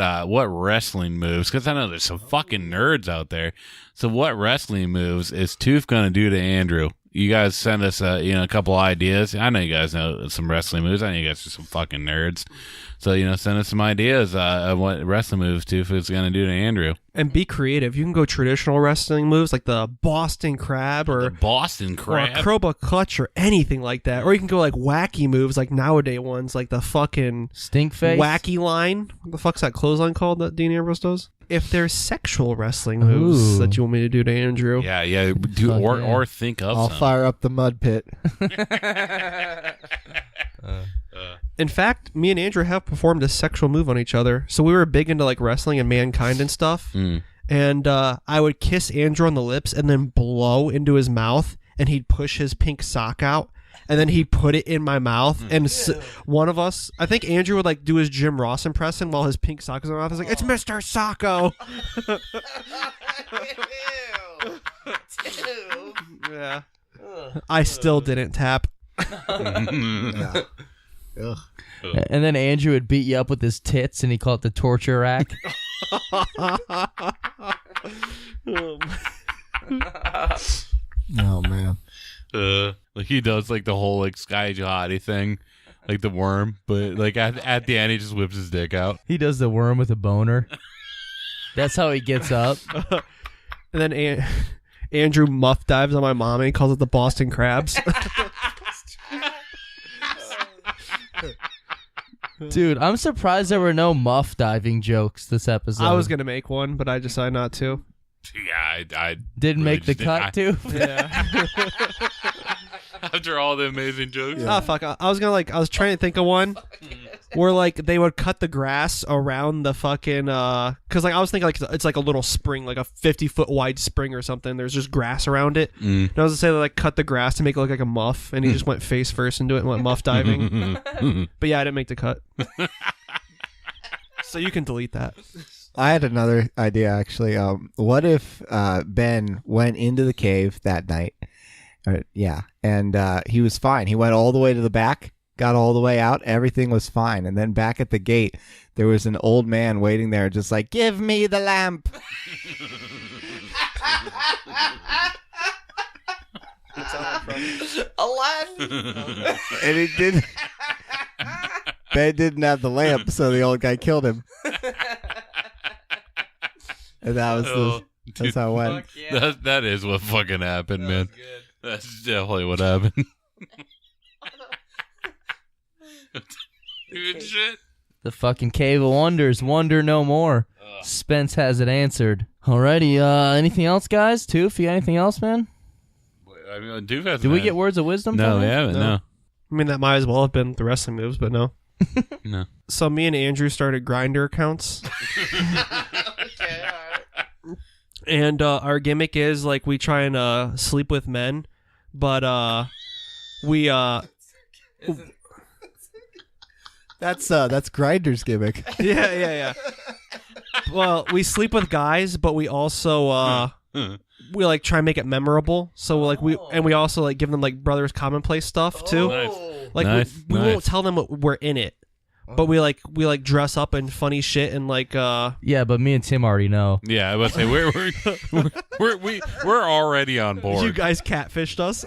wrestling moves, because I know there's some fucking nerds out there. So what wrestling moves is Toof gonna do to Andrew? You guys send us a couple ideas. I know you guys know some wrestling moves. I know you guys are some fucking nerds. So, send us some ideas of what wrestling moves Toof is going to do to Andrew. And be creative. You can go traditional wrestling moves like the Boston Crab or the Boston Crab, or a Cobra Clutch or anything like that. Or you can go like wacky moves like nowadays ones like the fucking Stink face? wacky line. What the fuck's that clothesline called that Dean Ambrose does? If there's sexual wrestling moves that you want me to do to Andrew. Yeah. Do or think of I'll some. fire up the mud pit. In fact, me and Andrew have performed a sexual move on each other. So we were big into like wrestling and Mankind and stuff. And I would kiss Andrew on the lips and then blow into his mouth, and he'd push his pink sock out, and then he'd put it in my mouth. And one of us, I think Andrew would like do his Jim Ross impression while his pink sock is in my mouth. He's like, "It's Mr. Socko." Yeah. I still didn't tap. Yeah. Ugh. And then Andrew would beat you up with his tits, and he called it the torture rack. Oh, man. Like he does like the whole like Sky Jihadi thing, like the worm, but like at the end he just whips his dick out. He does the worm with a boner. That's how he gets up. And then Andrew muff dives on my mom and he calls it the Boston Crabs. Dude, I'm surprised there were no muff diving jokes this episode. I was going to make one, but I decided not to. Yeah, I Didn't really make the just cut, too? Yeah. After all the amazing jokes. Oh, fuck. I was trying to think of one where, like, they would cut the grass around the fucking, because, like, I was thinking, like, it's like a little spring, like a 50-foot wide spring or something. There's just grass around it. And I was going to say, like, cut the grass to make it look like a muff, and he just went face first into it and went muff diving. But, yeah, I didn't make the cut. So you can delete that. I had another idea actually. What if Ben went into the cave that night? And he was fine. He went all the way to the back, got all the way out, everything was fine. And then back at the gate, there was an old man waiting there, just like, give me the lamp. Aladdin. And it didn't. Ben didn't have the lamp, so the old guy killed him. And that was that's how it went. Yeah. That is what fucking happened, man. Good. That's definitely what happened. Good shit. The fucking Cave of Wonders. Wonder no more. Spence has it answered. Alrighty, anything else, guys? Toof, you got anything else, man? I mean, Doof has Did we get words of wisdom? No, we haven't, no. I mean, that might as well have been the wrestling moves, but no. No. So me and Andrew started Grindr accounts. Okay, alright. And our gimmick is, like, we try and sleep with men, but we... That's Grindr's gimmick. Yeah. Well, we sleep with guys, but we also we like try and make it memorable. So like we also like give them like Brothers Commonplace stuff too. Nice. Like we won't tell them we're in it, but we dress up in funny shit and like Yeah, but me and Tim already know. Yeah, I was say we're already on board. You guys catfished us.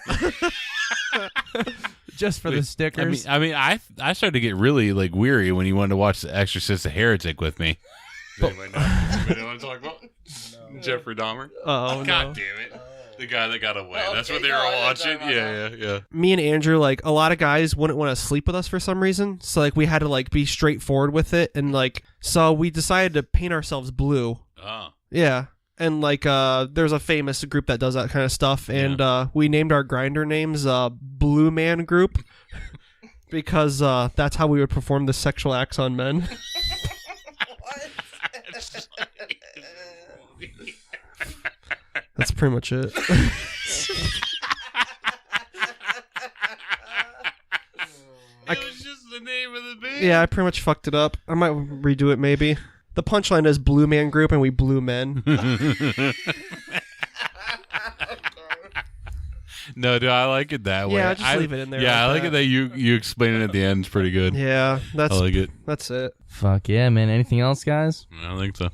Just for the stickers. I mean, I started to get really like weary when you wanted to watch The Exorcist: A Heretic with me. Does anybody know what I'm talking about? No. Jeffrey Dahmer. Oh, God damn it! The guy that got away. That's what they were all watching. Yeah. Me and Andrew, like a lot of guys wouldn't want to sleep with us for some reason, so like we had to like be straightforward with it, and like so we decided to paint ourselves blue. Oh. Yeah. And, like, there's a famous group that does that kind of stuff, and we named our Grindr names Blue Man Group because that's how we would perform the sexual acts on men. That's pretty much it. It was just the name of the band. Yeah, I pretty much fucked it up. I might redo it, maybe. The punchline is Blue Man Group, and we blew men. No, dude, I like it that way. Yeah, just leave it in there. Yeah, like I like it that you explain it at the end. It's pretty good. Yeah, I like it. That's it. Fuck yeah, man. Anything else, guys? I don't think so.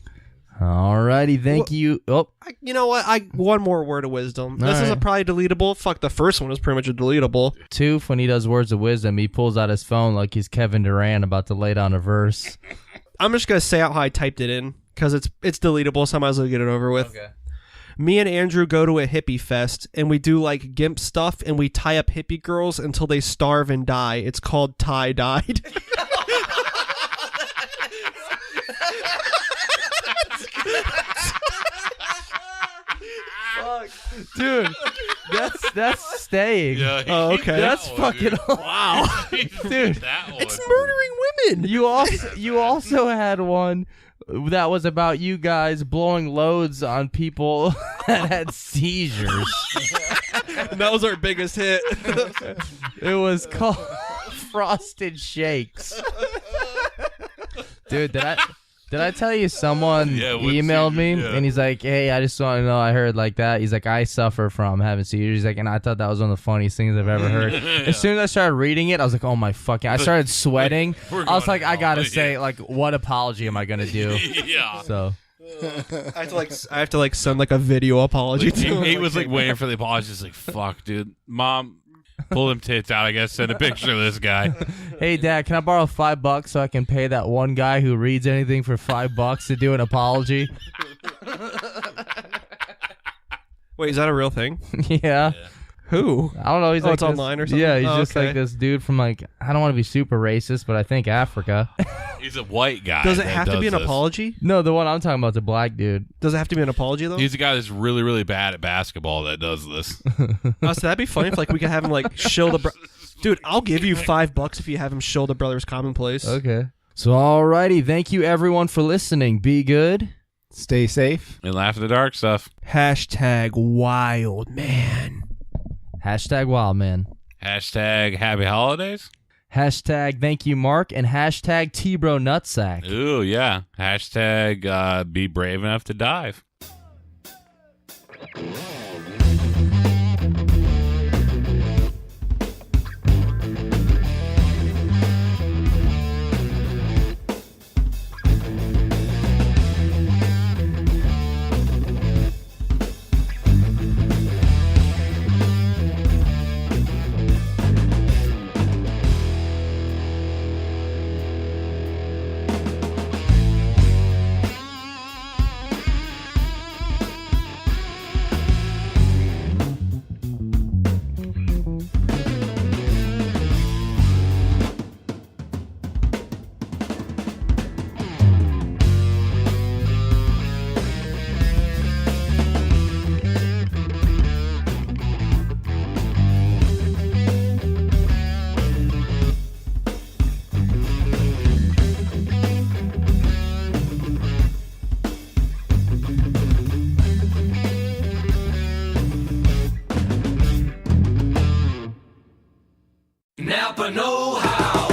Alrighty, thank you. Oh, You know what? One more word of wisdom. This is right. probably deletable. Fuck, the first one is pretty much a deletable. Toof, when he does words of wisdom, he pulls out his phone like he's Kevin Durant about to lay down a verse. I'm just gonna say out how I typed it in because it's deletable, so I might as well get it over with. Okay. Me and Andrew go to a hippie fest and we do like gimp stuff and we tie up hippie girls until they starve and die. It's called tie-dyed. Dude, that's staying. Yeah, Oh, okay. That's fucking Wow. Dude, that one. It's murdering women. You also had one that was about you guys blowing loads on people that had seizures. That was our biggest hit. It was called Frosted Shakes. Dude, did I tell you someone emailed me and he's like, hey, I just want to know, I heard like that. He's like, I suffer from having seizures. He's like, and I thought that was one of the funniest things I've ever heard. As soon as I started reading it, I was like, oh my fucking, I started sweating. I was like, I gotta say, like, what apology am I gonna do? Yeah. So I have to send like a video apology to him. He was like waiting for the apology. He's like, fuck, dude. Mom, pull them tits out, I guess. Send a picture of this guy. hey, Dad, can I borrow $5 so I can pay that one guy who reads anything for $5 to do an apology? Wait, is that a real thing? Yeah. Who? I don't know. He's like it's this, online or something? Yeah, he's Oh, just okay. like this dude from like, I don't want to be super racist, but I think Africa. He's a white guy. Does it that have to does be an this. apology? No, the one I'm talking about is a black dude. Does it have to be an apology though? He's a guy that's really, really bad at basketball that does this. Oh, so that'd be funny if like we could have him like shill the. Dude, I'll give you $5 if you have him shill the Brothers Commonplace. Okay. So, alrighty. Thank you, everyone, for listening. Be good. Stay safe. And laugh at the dark stuff. Hashtag Wildman. Hashtag Wildman. Hashtag happy holidays. Hashtag thank you, Mark, and hashtag T-Bro Nutsack. Ooh, yeah. Hashtag be brave enough to dive. Napa know-how.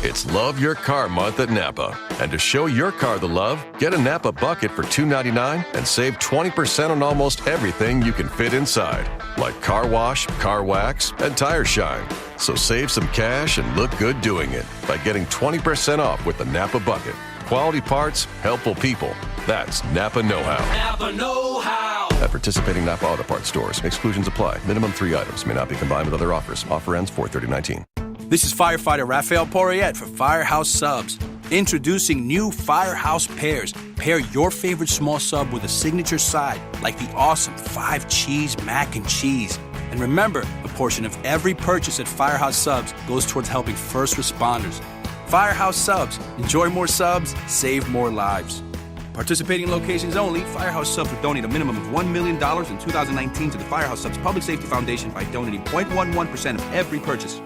It's Love Your Car Month at Napa. And to show your car the love, get a Napa bucket for $2.99 and save 20% on almost everything you can fit inside, like car wash, car wax, and tire shine. So save some cash and look good doing it by getting 20% off with the Napa bucket. Quality parts, helpful people. That's Napa know-how. Napa know-how. At participating Napa Auto Parts stores, exclusions apply. Minimum 3 items may not be combined with other offers. Offer ends 4/30/19. This is firefighter Rafael Porriette for Firehouse Subs. Introducing new Firehouse Pairs. Pair your favorite small sub with a signature side, like the awesome 5-cheese mac and cheese. And remember, a portion of every purchase at Firehouse Subs goes towards helping first responders. Firehouse Subs. Enjoy more subs, save more lives. Participating locations only. Firehouse Subs will donate a minimum of $1 million in 2019 to the Firehouse Subs Public Safety Foundation by donating 0.11% of every purchase.